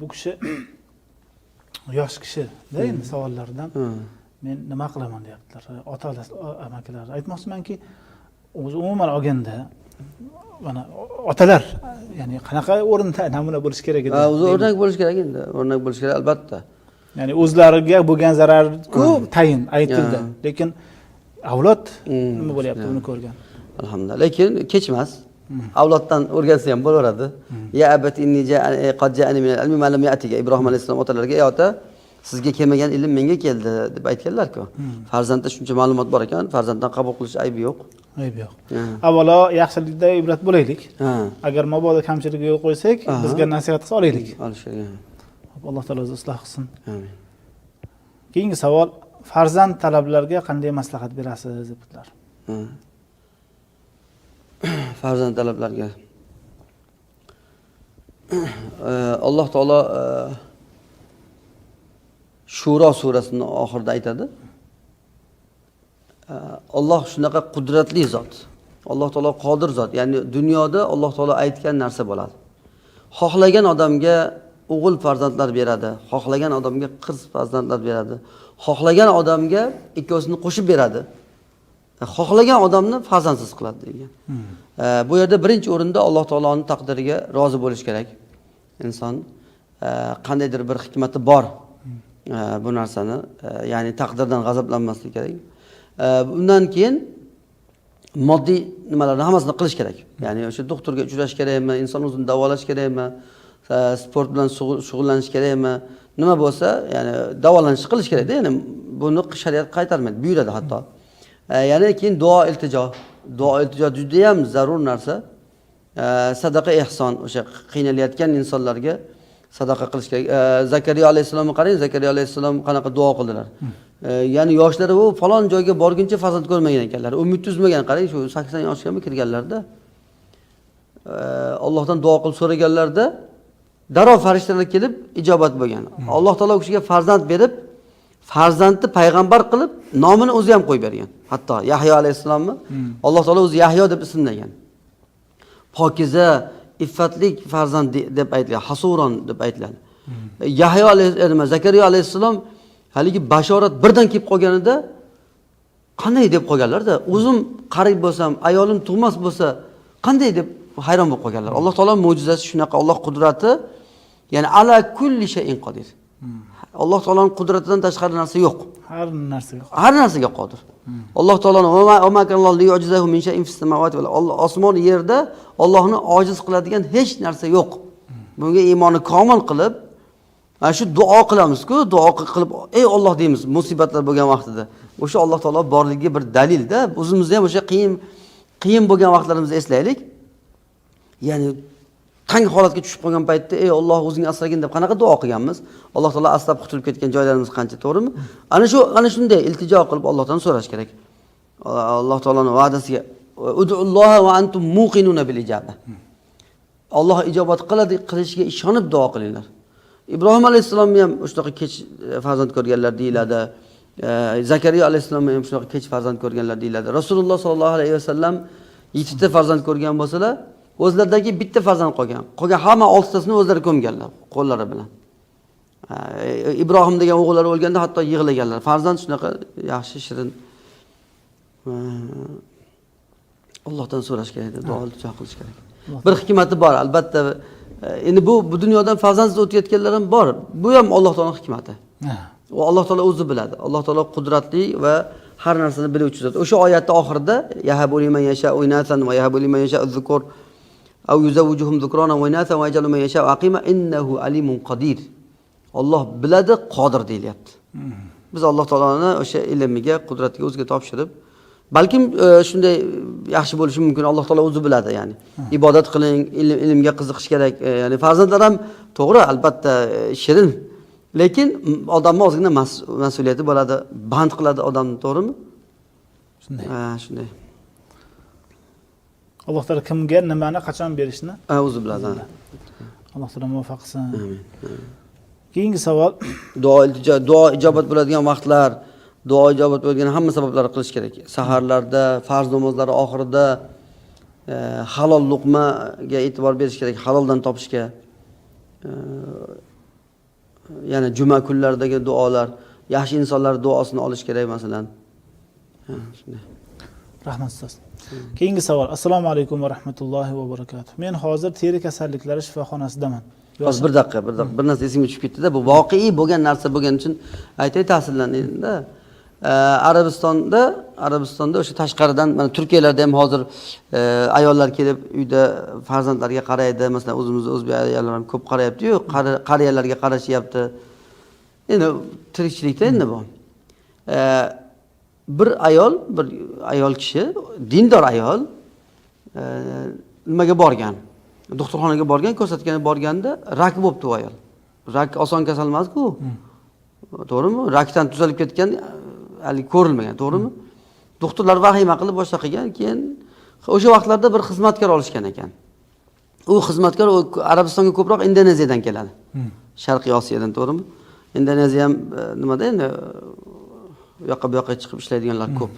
bu kishi yosh kishi-da, endi savollardan men nima qilaman deyaptilar. Ota-onalar, amakilar. Aytmoqchimanki, o'zi umuman olganda mana otalar, ya'ni qanaqa o'rinda namuna bo'lish kerak edi? O'zi o'rnak bo'lish kerak endi, o'rnak bo'lish kerak albatta. Ya'ni o'zlariga bo'lgan zarar-ku tayin aytildi. Lekin avlod nima bo'lyapti, uni ko'rgan. Alhamdulillah. Lekin kechmas. Avloddan o'rgansa ham bo'laveradi. Ya abati inni qad ja'ani min al-ilmi ma lam ya'tika. Ibrohim alayhisalom otalarga, "Ey ota, sizga kelmagan ilm menga keldi" deb aytganlar-ku. Farzandda shuncha ma'lumot bor ekan, farzanddan qabul qilish aybi yo'q. Aybi yo'q. Avvalo yaxshilikda ibrat bo'laylik. Agar mabodo kamchiligi yo'l qo'ysak, bizga nasihat qilsa olaylik. Alloh taolo o'zi isloh qilsin. Amin. Keyingi savol, farzand talablarga qanday maslahat berasiz debdilar. Farzand talablarga Alloh taolo Shuro surasining oxirida aytadi. Alloh shunaqa qudratli zot. Alloh taolo qodir zot. Ya'ni dunyoda Alloh taolo aytgan narsa bo'ladi. Xohlagan odamga o'g'il farzandlar beradi, xohlagan odamga qiz farzandlar beradi, xohlagan odamga ikkovsini qo'shib beradi. Xohlagan odamni farzandsiz qiladi degan. Bu yerda birinchi o'rinda Alloh taoloning taqdiriga rozi bo'lish kerak. Inson qandaydir bir hikmati bor bu narsani, ya'ni taqdirdan g'azablanmaslik kerak. Bundan keyin moddiy nimalarni hammasini qilish kerak. Ya'ni o'sha doktorga uchrash kerakmi, inson o'zini davolash kerakmi, sport bilan shug'ullanish kerakmi, nima bo'lsa, ya'ni davolanish qilish kerak-da. Ya'ni buni shariat qaytarmaydi, buyuradi hatto. Yana keyin duo iltijo. Duo iltijo juda ham zarur narsa. Sadaqa ehson, o'sha qiynalayotgan insonlarga sadaqa qilish kerak. Zakariya alayhissalomni qarang, Zakariya alayhissalom qanaqa duo qildilar. Ya'ni yoshlari u falon joyga borguncha farzand ko'rmagan ekanlar. Umid uzmagan, qarang, shu 80 yoshgami kirganlarda. Allohdan duo qilib so'raganlarda darrov farishtalar kelib ijobat bo'lgan. Alloh taolo u kishiga farzand berib, farzandni payg'ambar qilib, nomini o'zi ham qo'yib bergan. Hatto Yahyo alayhissalomni Alloh taolo o'zi Yahyo deb ismlagan. Pokiza, iffatlik farzand deb aytilgan, hasuron deb aytiladi. Yahyo alayhissalom, Zakariya alayhissalom haligi bashorat birdan kelib qolganida qanday deb qolganlar-da, o'zim qarib bo'lsam, ayolim tug'mas bo'lsa, qanday deb hayron bo'lib qolganlar. Alloh taolo mo'jizasi shunaqa, Alloh qudrati, ya'ni ala kulli shay'in qodir. Alloh taoloning qudratidan tashqari narsa yo'q. Har narsaga. Har narsaga qodir. Alloh taoloning va ma kana li yu'jizahu min shay'in fis samawati va osmon yerda Allohni ojiz qiladigan hech narsa yo'q. Bunga iymonni komil qilib, mana shu duo qilamiz-ku, duo qilib, ey Alloh deymiz musibatlar bo'lgan vaqtida. O'sha Alloh taolo borligiga bir dalilda, o'zimizni ham o'sha qiyin bo'lgan vaqtlarimizni eslaylik. Ya'ni tang holatga tushib qolgan paytda ey Alloh o'zing asragin deb qanaqa duo qilganmiz? Alloh taolo asrab qutulib ketgan joylarimiz qancha, to'g'rimi? Ana shunday iltijo qilib Allohdan so'rash kerak. Alloh taoloning va'dasiga ud'ulloha va antum muqinuna bil ijaba. Alloh ijobat qiladi, qilishiga ishonib duo qilinglar. Ibrohim alayhissalomni ham shunaqa kech farzand ko'rganlar deyiladi. Zakariya alayhissalomni ham shunaqa kech farzand ko'rganlar deyiladi. Rasululloh sollallohu alayhi vasallam 7 ta farzand ko'rgan bo'lsalar, o'zlaridagi bitta farzand qolgan. Qolgan hamma 6 tasini o'zlari ko'mganlar qo'llari bilan. Ibrohim degan o'g'illari o'lganda hatto yig'laganlar. Farzand shunaqa yaxshi, shirin. Allohdan so'rash kerak, duo qilish kerak. Bir hikmati bor, albatta. Endi bu dunyodan farzandsiz o'tayotganlar ham bor. Bu ham Alloh taoloning hikmati. Va Alloh taolo o'zi biladi. Alloh taolo qudratli va har narsani biluvchi zot. O'sha oyatning oxirida yahabu liman yasha'u inasan va yahabu liman yasha'u zukur aw yuzawwijuhum dhukrana wa inatha wa yajalu man yasha'u aqima innahu alimun qodir. Alloh biladi, qodir deyilyapti. Biz Alloh taoloni o'sha ilmiga, qudratiga o'ziga topshirib, balkim shunday yaxshi bo'lishi mumkin. Alloh taolo o'zi biladi, ya'ni. Ibodat qiling, ilmga qiziqish kerak. Ya'ni farzandlar ham to'g'ri, albatta shirin. Lekin odamning o'ziga mas'uliyati bo'ladi, band qiladi odamni, to'g'rimi? Shunday. Shunday. Alloh taolo kimga nimani qachon berishni o'zi biladi. Alloh taolo muvaffaq qilsin. Amin. Keyingi savol, duo ijobat bo'ladigan vaqtlar, duo ijobat bo'lgan hamma sabablarni qilish kerak. Saharlarda, farz namozlari oxirida halol luqmaga e'tibor berish kerak, haloldan topishga. Ya'ni juma kunlaridagi duolar, yaxshi insonlar duosini olish kerak masalan. Shunday. Rahmat ustoz. Keyingi savol. Assalomu alaykum va rahmatullohi va barakatuh. Men hozir teri kasalliklari shifoxonasidaman. Hozir bir daqiqa. Bir narsa esimga tushib ketdi-da, bu voqei bo'lgan narsa bo'lgani uchun aytay, ta'sirlandingda. Arabistonda o'sha tashqaridan, mana Turkiyalarda ham hozir ayollar kelib uyda farzandlarga qaraydi. Masalan, o'zimizda o'zbek ayollar ham ko'p qarayapti-yu, qariyalarga qarashyapti. Endi tirikchilikda endi bu. Bir ayol kishi, dindor ayol nimaga borgan? Doktorxonaga borgan, ko'rsatgani borganda rak bo'libdi u ayol. Rak oson kasal emas-ku. To'g'rimi? Rakdan tuzalib ketgan, hali ko'rilmagan, to'g'rimi? Doktorlar vahima qilib boshqa qilgan, keyin o'sha vaqtlarda bir xizmatkor olishgan ekan. U xizmatkor Arabistonga ko'proq Indoneziyadan keladi. Sharqiy Osiyodan, to'g'rimi? Indoneziya ham nimada endi bu yoqqa chiqib ishlaydiganlar ko'p.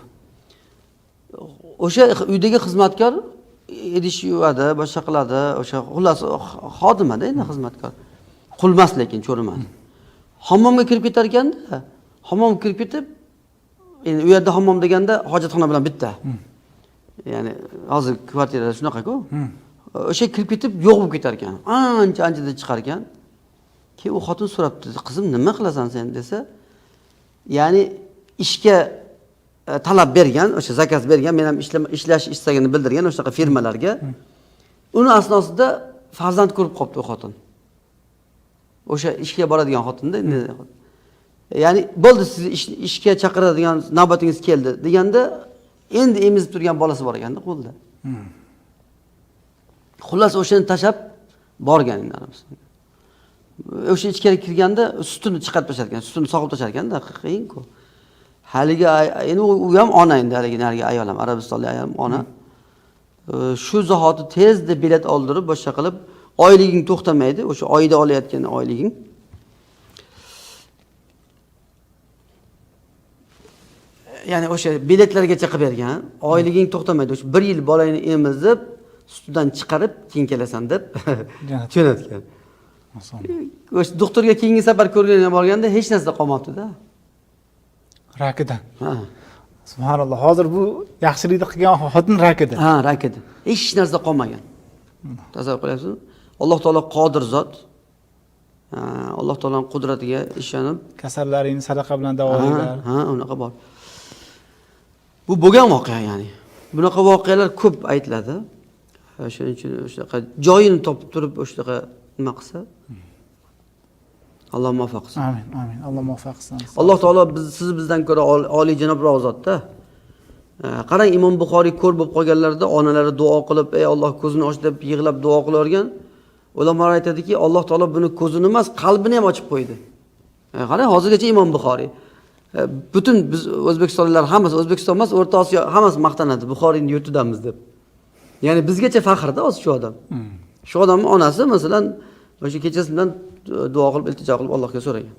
O'sha uydagi xizmatkor idish yuvadi, boshqa qiladi, o'sha xullas xodimada endi xizmatkor. Qulmas lekin cho'rimas. Hammomga kirib ketar ekanda, hammomga kirib ketib, endi u yerda hammom deganda hojatxona bilan bitta. Ya'ni hozir kvartirada shunaqa-ku. O'sha kirib ketib yo'q bo'lib ketar ekan. Ancha-anchada chiqar ekan. Keyin u xotin so'rabdi, "Qizim, nima qilasan sen?" desa, ya'ni ishga talab bergan, o'sha zakaz bergan, men ham ishlash istagini bildirgan o'sha firmalarga. Uni asnosida farzand ko'rib qopti u xotin. O'sha ishga boradigan xotinda, ya'ni bo'ldi, sizni ishga chaqiradigan navbatingiz keldi deganda endi emizib turgan bolasi bor ekanda qo'lda. Xullas o'shani tashab borgan inamiz. O'sha ichkari kirganda sutini chiqarib tashlar ekan, sutini sog'ib tashlar ekanda, qiyin-ku. Haligi endi u ham ona endi haligi narigi ayol ham, Arabistonlik ayol ham ona. Shu zahoti tezda bilet oldirib, boshqa qilib, oyliging to'xtamaydi, o'sha oyda olayotgan oyliging. Ya'ni o'sha biletlargacha qilib bergan, oyliging to'xtamaydi. O'sha 1 yil bolangni emizib, sutidan chiqarib, keyin kelasan deb jo'natgan. O'sha doktorga keyingi safar ko'rganga borganda hech narsa qolmabdi-da. Rakidan. Ha. Subhanalloh. Hozir bu yaxshilikni qilgan xotin rakida. Ha, rakida. Hech narsa qolmagan. Tasavvur qilyapsizmi? Alloh taolo qodir zot. Alloh taoloning qudratiga ishonib, Kasallaringni sadaqa bilan davolaylar. Ha, unaqa bor. Bu bo'lgan voqea ya'ni. Bunaqa voqealar ko'p aytiladi. Shuning uchun o'shaqa joyini topib turib o'shaqa nima qilsa, Alloh muvaffaq qilsin. Amin, amin. Alloh muvaffaq qilsin. Alloh taolo sizni bizdan ko'ra oliy janobroq zotda. Qarang, Imom Buxoriy ko'r bo'lib qolganlarida onalari duo qilib, ey Alloh ko'zini och deb yig'lab duo qilargan. Ulamolar aytadiki, Alloh taolo buni ko'zini emas, qalbini ham ochib qo'ydi. Qarang, hozirgacha Imom Buxoriy. Butun biz O'zbekistonliklar hammasi, O'zbekiston emas, O'rta Osiyo hammasi maqtanadi, Buxoriyning yurtidamiz deb. Ya'ni bizgacha faxrda hozir shu odam. Shu odamning onasi masalan o'sha kechasidan duo qilib, iltijo qilib Allohga so'ragan.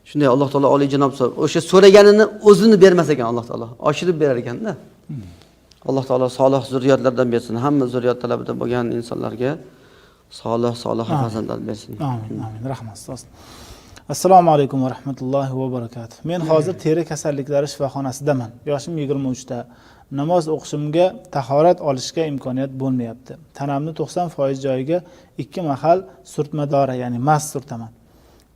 Shunday Alloh taolo oliy janob o'sha so'raganini o'zini bermas ekan Alloh taolo, oshirib berar ekanda. Alloh taolo solih zurriyotlardan bersin. Hamma zurriyot talabida bo'lgan insonlarga solih farzandlar bersin. Amin, amin. Rahmat ustoz. Assalomu alaykum va rahmatullohi va barakatuh. Men hozir teri kasalliklari shifoxonasidaman. Yoshim 23 ta. Namoz o'qishimga, tahorat olishga imkoniyat bo'lmayapti. Tanamni 90% joyiga 2 mahal surtma dori, ya'ni mas surtaman.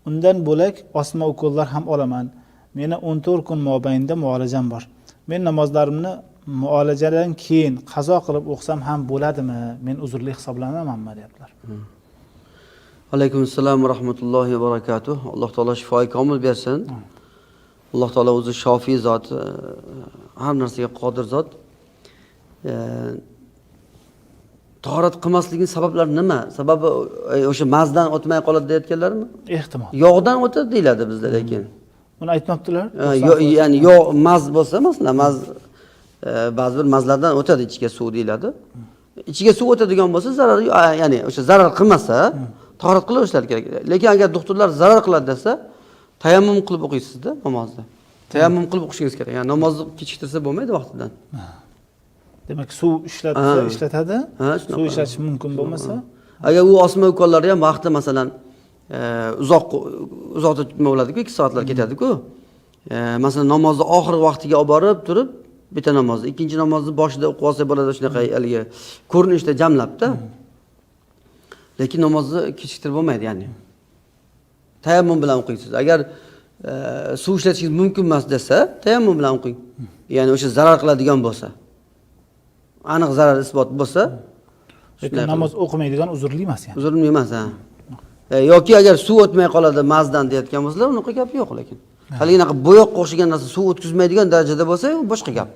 Undan bo'lak osma ukollar ham olaman. Meni 14 kun mobaynida muolajam bor. Men namozlarimni muolajadan keyin qazo qilib o'qsam ham bo'ladimi? Men uzrli hisoblanamanmi deyaptilar. Alaykum assalom va rahmatullohi va barakatuh. Alloh taolo shifoi komil bersin. Alloh taolo o'zi shofiy zot, har narsaga qodir zot. Tahorat qilmaslikning sabablari nima? Sababi o'sha mazdan o'tmay qoladi deyotganlarmi? Ehtimol. Yog'dan o'tadi deyiladi bizda lekin. Buni aytmabdilar. Ya'ni yog' maz bo'lsa, masalan, maz ba'zi bir mazlardan o'tadi ichiga suv deyiladi. Ichiga suv o'tadigan bo'lsa, zarar, ya'ni o'sha zarar qilmasa, tahorat qilishlari kerak. Lekin agar doktorlar zarar qiladi desa, tayammum qilib o'qiysizda namozda. Tayammum qilib o'qishingiz kerak. Ya'ni namozni kechiktirsa bo'lmaydi vaqtidan. Demak, suv ishlatadi. Suv ishlatish mumkin bo'lmasa, agar u osma ukollari ham vaqti masalan uzoqda bo'ladi-ku, 2 soatlar ketadi-ku. Masalan, namozni oxirgi vaqtiga olib borib turib, bitta namozni, ikkinchi namozni boshida o'qib olsa bo'ladi, shunaqa haligi ko'rinishda jamlabda. Lekin namozni kechiktirib bo'lmaydi, ya'ni. Tayammum bilan o'qiysiz. Agar suv ishlatishingiz mumkin emas desa, tayammum bilan o'qing. Ya'ni o'sha zarar qiladigan bo'lsa, aniq zarar isbot bo'lsa, lekin namoz o'qimaydigan uzrli emas yani. Uzrli emas, ha. Yoki agar suv o'tmay qoladi mazdan deyotgan bo'lsalar, unaqa gap yo'q lekin. Haligiga bo'yoqqa o'xshagan narsa suv o'tkazmaydigan darajada bo'lsa, u boshqa gap.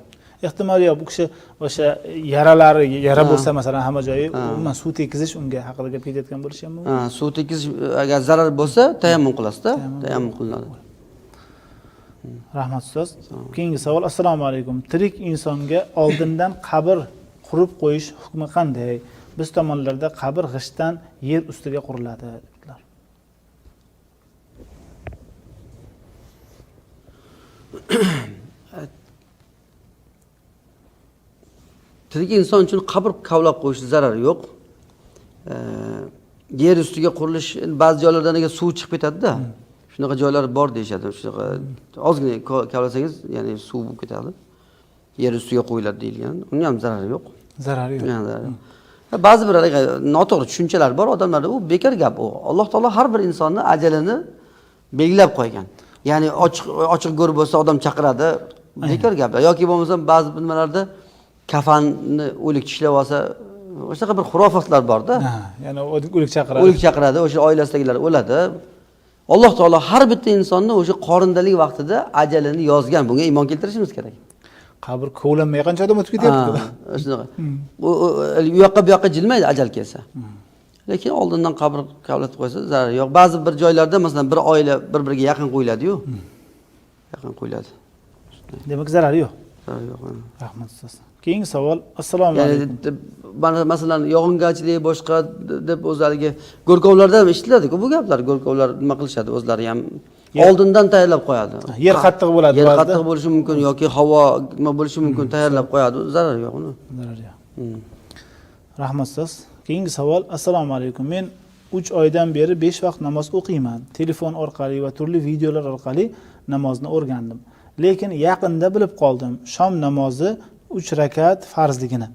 Ehtimol yo'q, bu kishi o'sha yara bo'lsa masalan hamma joyi umuman suv tekizish unga haqida gap ketayotgan bo'lishi ham mumkin. Suv tekizish agar zarar bo'lsa, tayammum qilasiz-da, tayammum qilinadi. Rahmat ustoz. Keyingi savol. Assalomu alaykum. Tirik insonga oldindan qabr qurib qo'yish hukmi qanday? Biz tomonlarda qabr g'ishtdan yer ustiga quriladi dedilar. Tirik inson uchun qabr kavlab qo'yish zarari yo'q. Yer ustiga qurilish ba'zi joylardan suv chiqib ketadi-da. Shunaqa joylar bor deyshadi. Shunaqa ozgina kavlasangiz, ya'ni suv bo'lib ketadi. Yer ustiga qo'yiladi deyilgan. Unga ham zarari yo'q. Zarari yo'q. Ba'zi bir noto'g'ri tushunchalar bor odamlarda, u bekor gap u. Alloh taolo har bir insonni ajalini belgilab qo'ygan. Ya'ni ochiq go'r bo'lsa odam chaqiradi, bekor gaplar. Yoki bo'lmasa ba'zi nimalarda kafanni o'lik tishlab olsa, o'shaqa bir xurofotlar bor-da. Ya'ni o'lik chaqiradi. O'lik chaqiradi, o'sha oilasidagilar o'ladi. Alloh taolo har bitta insonni o'sha qorindalik vaqtida ajalini yozgan. Bunga iymon keltirishimiz kerak. Qabr kovlanmay qancha odam o'tib ketyapti. Ha, shunaqa. U yoqqa bu yoqqa jilmaydi ajal kelsa. Lekin oldindan qabr kavlat qo'ysa zarari yo'q. Ba'zi bir joylarda masalan bir oila bir-biriga yaqin qo'yiladi-yu. Yaqin qo'yiladi. Demak zarari yo'q. Zarari yo'q. Rahmat siz. Keyingi savol. Assalomu alaykum. Ya'ni masalan yog'ingarchilik boshqa deb o'zlariga go'rkovlarda ham eshitiladku bu gaplar. Go'rkovlar nima qilishadi o'zlari ham oldindan tayyorlab qo'yadi. Yer qattiq bo'ladi. Yer qattiq bo'lishi mumkin yoki havo nima bo'lishi mumkin tayyorlab qo'yadi. Zarari yo'q uni. Zarari yo'q. Rahmat siz. Keyingi savol. Assalomu alaykum. Men 3 oydan beri 5 vaqt namoz o'qiyman. Telefon orqali va turli videolar orqali namozni o'rgandim. Lekin yaqinda bilib qoldim shom namozi 3 rakat farzligini.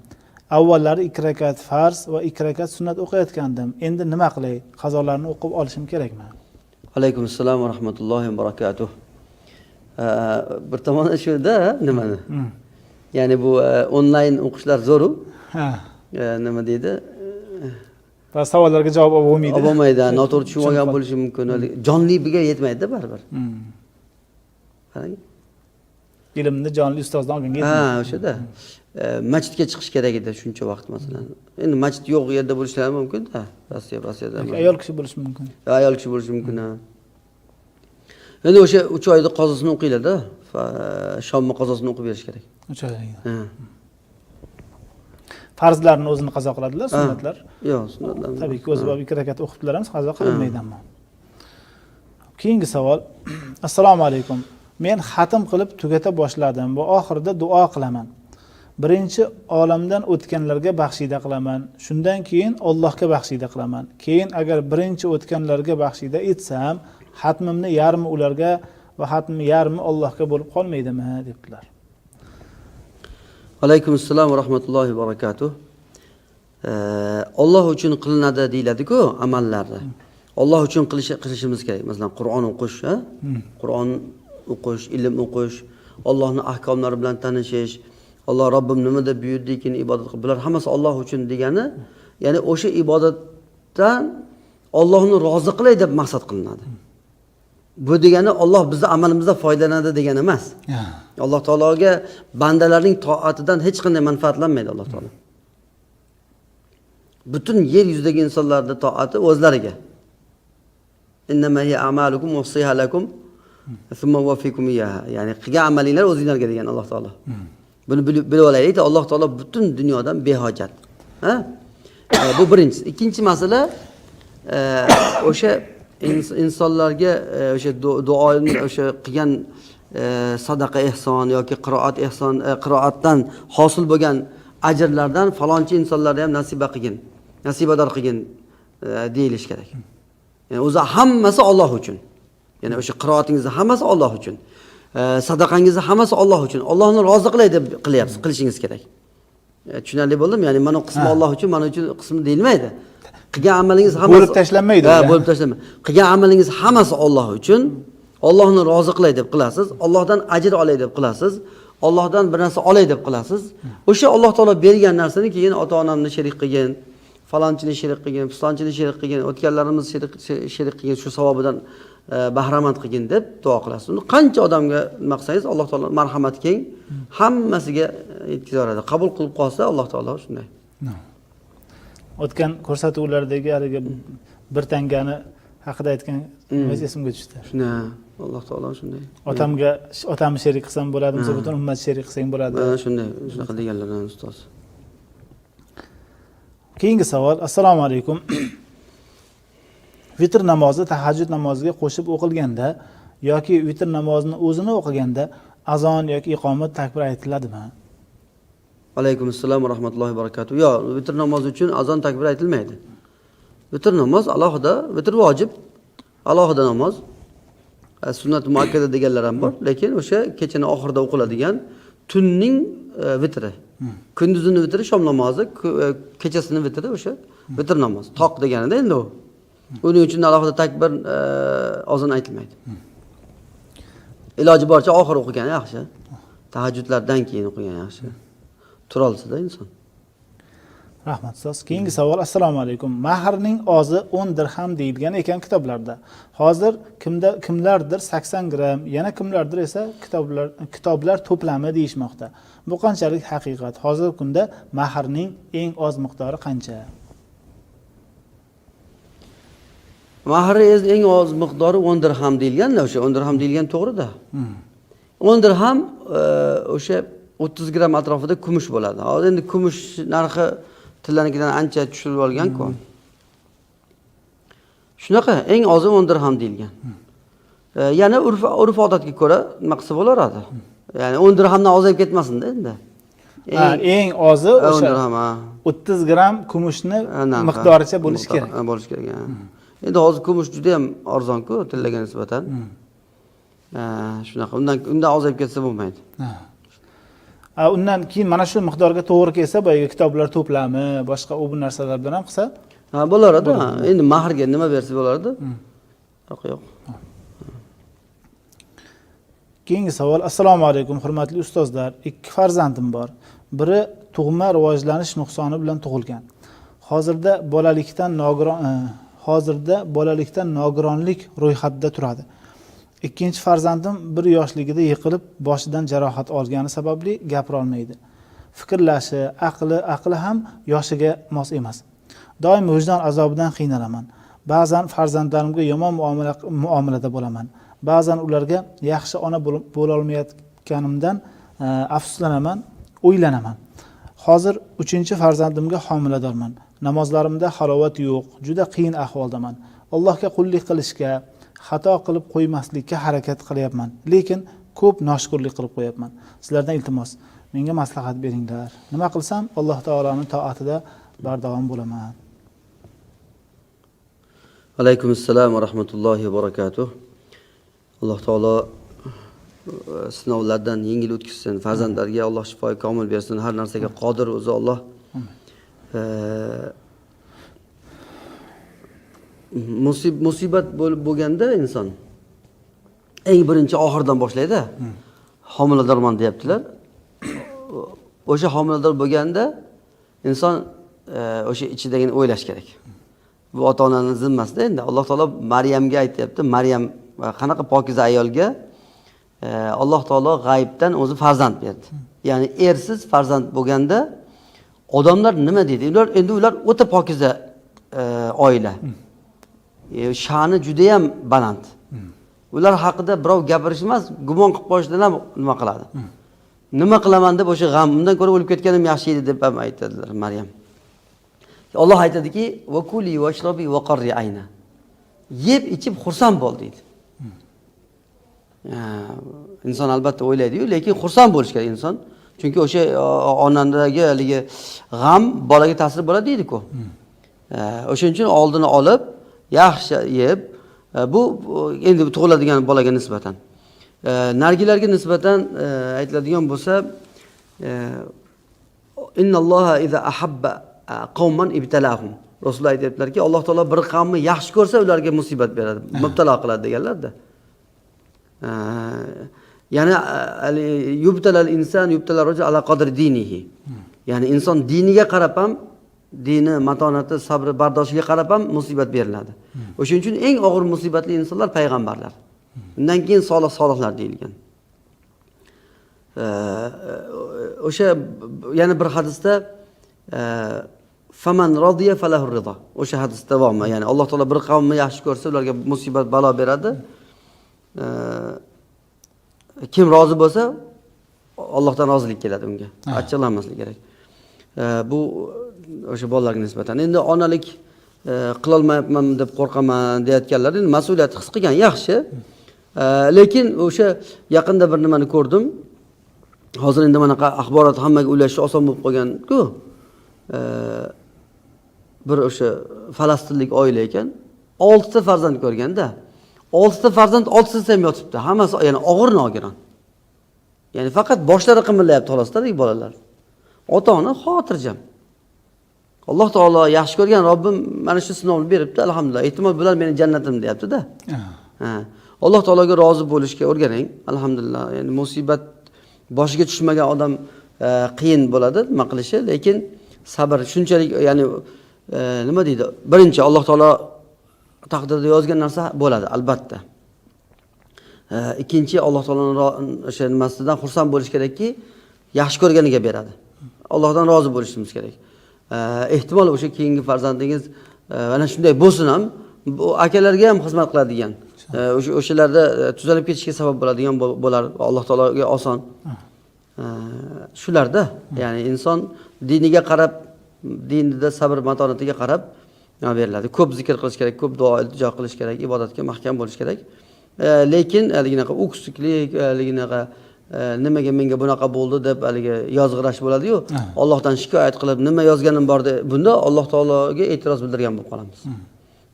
Avvallari 2 rakat farz va 2 rakat sunnat o'qiyotgandim. Endi nima qilay? Qazolarni o'qib olishim kerakmi? Alaykum assalom va rahmatullohi va barakatuh. Bir tomoni shuda nimani? Ya'ni bu onlayn o'qishlar zo'ru. Ha. Nima deydi? Va savollarga javob olmaydi. Olmaydi, noto'g'ri tushunib olgan bo'lishi mumkin. Jonliga yetmaydi baribir. Qarang. Ilmni jonli ustozdan olganga yetmaydi. Ha, o'shada. Masjidga chiqish kerak edi shuncha vaqt masalan. Endi masjid yo'q yerda bo'lishlari mumkin-da. Rossiyada. Ayol kishi bo'lishi mumkin. Ayol kishi bo'lishi mumkin. Endi o'sha 3 oyda qazosini o'qiylar-da. Shomni qazosini o'qib berish kerak. 3 oyda. Farzlarni o'zini qazo qiladilar, sunnatlar. Yo'q, sunnatlar. Tabiiyki o'zi bor 2 rakat o'qibdilaramiz, qazo qilinmaydi ammo. Keyingi savol. Assalomu alaykum. Men xatm qilib tugata boshladim va oxirida duo qilaman. Birinchi olamdan o'tganlarga baxshida qilaman. Shundan keyin Allohga baxshida qilaman. Keyin agar birinchi o'tganlarga baxshida etsam, xatmimni yarmi ularga va xatmim yarmi Allohga bo'lib qolmaydimi debdilar. Alaykum assalom va rahmatullohi va barakatuh. Alloh uchun qilinadi deyiladi-ku amallarni. Alloh uchun qilishimiz kerak. Masalan, Qur'on o'qish, Qur'on o'qish, ilm o'qish, Allohning ahkomlari bilan tanishish, Alloh Robbim nima deb buyurdi ekan ibodat qilib. Bular hammasi Alloh uchun degani, ya'ni o'sha ibodatdan Allohni rozi qilay deb maqsad qilinadi. Bu degani Alloh bizning amalimizdan foydalanadi degani emas. Alloh taologa bandalarning toatidan hech qanday manfaatlanmaydi Alloh taolo. Butun yer yuzidagi insonlarning toati o'zlariga. Innama hiya a'malukum wasiha lakum thumma wafikum iyaha. Ya'ni qilgan amalinglar o'zingizlarga degan Alloh taolo. Buni bilib olaylik, Alloh taolo butun dunyodan behojat. Ha? Bu birinchisi. Ikkinchi masala o'sha insonlarga o'sha duoni o'sha qilgan sadaqa ehson yoki qiroat ehson qiroatdan hosil bo'lgan ajrlardan falonchi insonlarga ham nasiba qilgin, nasibador qilgin deyilish kerak. Ya'ni o'zi hammasi Alloh uchun. Ya'ni o'sha qiroatingizni hammasi Alloh uchun. Sadaqangizni hammasi Alloh uchun. Allohni rozi qilay deb qilyapsiz, qilishingiz kerak. Tushunarli bo'ldimi? Ya'ni mana qismi Alloh uchun, mana uchun qismi deyilmaydi. Qilgan amalingiz hammasi bo'lib tashlanmaydi. Ha, bo'lib tashlanmaydi. Qilgan amalingiz hammasi Alloh uchun. Allohni rozi qilay deb qilasiz, Allohdan ajr olay deb qilasiz, Allohdan bir narsa olay deb qilasiz. O'sha Alloh taolo bergan narsani keyin ota-onamni sherik qilgin, falonchini sherik qilgin, pistonchini sherik qilgin, o'tganlarimiz sherik qilgin, shu savobidan bahramand qilgin deb duo qilasiz. Uni qancha odamga nima qilsangiz, Alloh taolo marhamat keng, hammasiga yetkazadi. Qabul qilib qolsa Alloh taolo shunday. O'tgan ko'rsatuvlardagi haliga bir tangani haqida aytgan o'z esimga tushdi. Shuna Alloh taolo shunday. Otamni sherik qilsam bo'ladimi, butun ummat sherik qilsang bo'ladi. Shunday, shunaqa deganlardan ustoz. Keyingi savol. Assalomu alaykum. Vitr namozi tahajjud namoziga qo'shib o'qilganda yoki vitr namozini o'zini o'qiganda azon yoki iqomat takbir aytiladimi? Alaykum assalom va rahmatullohi va barakatuh. Yo'q, vitr namozi uchun azon takbir aytilmaydi. Vitr namoz alohida, vitr vojib, alohida namoz. Sunnat muakkada deganlar ham bor, lekin o'sha kechani oxirida o'qiladigan tunning vitri. Kunduzining vitri shom namozi, kechasining vitri o'sha vitr namoz. Toq deganida endi u. Uning uchun alohida takbir azon aytilmaydi. Iloji boricha oxir o'qigan yaxshi. Tahajjudlardan keyin o'qigan yaxshi. Turolsa-da inson. Rahmat ustoz. Keyingi savol. Assalomu alaykum. Mahrning ozi 10 dirham deyilgan ekan kitoblarda. Hozir kimlardir 80 gram, yana kimlardir esa kitoblar to'plami deyishmoqda. Bu qanchalik haqiqat? Hozirgi kunda mahrning eng oz miqdori qancha? Mahri eng oz miqdori 10 dirham deyilganda, o'sha 10 dirham deyilgan to'g'ri-da. 10 dirham o'sha 30 gram atrofida kumush bo'ladi. Hozir endi kumush narxi tillanikidan ancha tushirib olgan-ku. Shunaqa eng ozi 10 dirham deyilgan. Yana urf odatga ko'ra nima qilsa bo'laveradi. Ya'ni 10 dirhamdan ozayib ketmasin-da endi. Eng ozi o'sha 30 gram kumushni miqdoricha bo'lishi kerak. Bo'lishi kerak. Endi hozir kumush juda ham arzon-ku tillaga nisbatan. Shunaqa undan ozayib ketsa bo'lmaydi. Undan keyin mana shu miqdorga to'g'ri kelsa, boyagi kitoblar to'plami, boshqa u bu narsalar bilan ham qilsa, bo'laradi. Endi mahrga nima bersa bo'lardi? Yo'q. Keyingi savol. Assalomu alaykum, hurmatli ustozlar. 2 farzandim bor. Biri tug'ma rivojlanish nuqsoni bilan tug'ilgan. Hozirda bolalikdan nogironlik ro'yxatida turadi. Ikkinchi farzandim 1 yoshligida yiqilib, boshidan jarohat olgani sababli gapira olmaydi. Fikrlashi, aqli ham yoshiga mos emas. Doim vijdon azobidan qiynalaman. Ba'zan farzandlarimga yomon muomalada bo'laman. Ba'zan ularga yaxshi ona bo'la olmayotganimdan afsuslanaman, o'ylanaman. Hozir 3-farzandimga homiladorman. Namozlarimda halovat yo'q, juda qiyin ahvoldaman. Allohga qullik qilishga, xato qilib qo'ymaslikka harakat qilyapman, lekin ko'p noshukrlik qilib qo'yapman. Sizlardan iltimos, menga maslahat beringlar. Nima qilsam Alloh taoloning toatida bardavom bo'laman? Alaykum assalom va rahmatullohi va barakatuh. Alloh taolo sinovlardan yengil o'tkazsin, farzandlarga Alloh shifoi komil bersin, har narsaga qodir o'zi Alloh. Musibat bo'lganda inson eng birinchi oxirdan boshlaydi. Homiladorman deyaptilar. O'sha homilador bo'lganda inson o'sha ichidagini o'ylash kerak. Bu ota-onaning zimmasida endi. Alloh taolo Maryamga aytayapti. Maryam qanaqa pokiza ayolga Alloh taolo g'aybdan o'zi farzand berdi. Ya'ni ersiz farzand bo'lganda odamlar nima deydi? Ular o'ta pokiza oila. Sha'ni juda ham baland. Ular haqida birov gapirish emas, gumon qilib qo'yishdan ham nima qiladi? Nima qilaman deb o'sha g'am, undan ko'ra o'lib ketganim yaxshi edi deb ham aytadilar Maryam. Alloh aytadiki: "Va kuli washrabi wa qarri ayna." Yeb ichib xursand bo'l deydi. Inson albatta o'ylaydi-yu, lekin xursand bo'lish kerak inson. Chunki o'sha onandagi haligi g'am bolaga ta'sir bo'ladi deydi-ku. O'shuning uchun oldini olib, yaxshi yeb, bu endi tug'iladigan bolaga nisbatan. Nargilarga nisbatan aytiladigan bo'lsa, innalloha iza ahabba qawman ibtalahum. Rasululloh aytibdilarki, Alloh taolo bir qavmni yaxshi ko'rsa, ularga musibat beradi, mubtalo qiladi deganlar-da. Ya'ni yubtalal inson yubtalar rajul ala qadri dinihi. Ya'ni inson diniga qarab ham, dini, matonati, sabri, bardoshiga qarab ham musibat beriladi. O'shuning uchun eng og'ir musibatli insonlar payg'ambarlar. Undan keyin solihlar deyilgan. O'sha yana bir hadisda faman radiya falahu rido. O'sha hadis davomi, ya'ni Alloh taolo bir qavmni yaxshi ko'rsa, ularga musibat balo beradi. Kim rozi bo'lsa, Allohdan rozilik keladi unga. Achchiqlanmaslik kerak. Bu o'sha bolalarga nisbatan. Endi onalik qila olmayapman deb qo'rqaman deyotganlar endi mas'uliyat his qilgan yaxshi. Lekin o'sha yaqinda bir nimani ko'rdim. Hozir endi mana axborot hammaga ulashi oson bo'lib qolgan-ku. Bir o'sha falastinlik oila ekan, 6 ta farzand ko'rganda, 6 ta farzand 6tasi ham yotibdi. Hammasi ya'ni og'ir nogiron. Ya'ni faqat boshlari qimirlayapti xolosdagi bolalar. Ota-ona xotirjam. Alloh taolo yaxshi ko'rgan Robbim mana shu sinovni beribdi, alhamdulillah. Ehtimol bular meni jannatim deyapti-da. Alloh taologa rozi bo'lishga o'rganing, alhamdulillah. Ya'ni musibat boshiga tushmagan odam qiyin bo'ladi nima qilishi, lekin sabr shunchalik, ya'ni nima deydi? Birinchi Alloh taolo taqdirda yozgan narsa bo'ladi, albatta. Ikkinchi, Alloh taoloning o'sha nimasidan xursand bo'lish kerakki, yaxshi ko'rganiga beradi. Allohdan rozi bo'lishimiz kerak. Ehtimol o'sha keyingi farzandingiz mana shunday bo'lsin ham, bu akalarga ham xizmat qiladigan, o'shalarda tuzalib ketishga sabab bo'ladigan bo'lar. Alloh taologa oson. Shularda, ya'ni inson diniga qarab, dinida sabr matonatiga qarab nima beriladi. Ko'p zikr qilish kerak, ko'p duo iltijo qilish kerak, ibodatga mahkam bo'lish kerak. Lekin haliginaqa o'ksuklik, haliginaqa nimaga menga bunaqa bo'ldi deb haligi yozg'irash bo'ladi-yu, Allohdan shikoyat qilib, nima yozganim bor deb, bunda Alloh taologa e'tiroz bildirgan bo'lib qolamiz.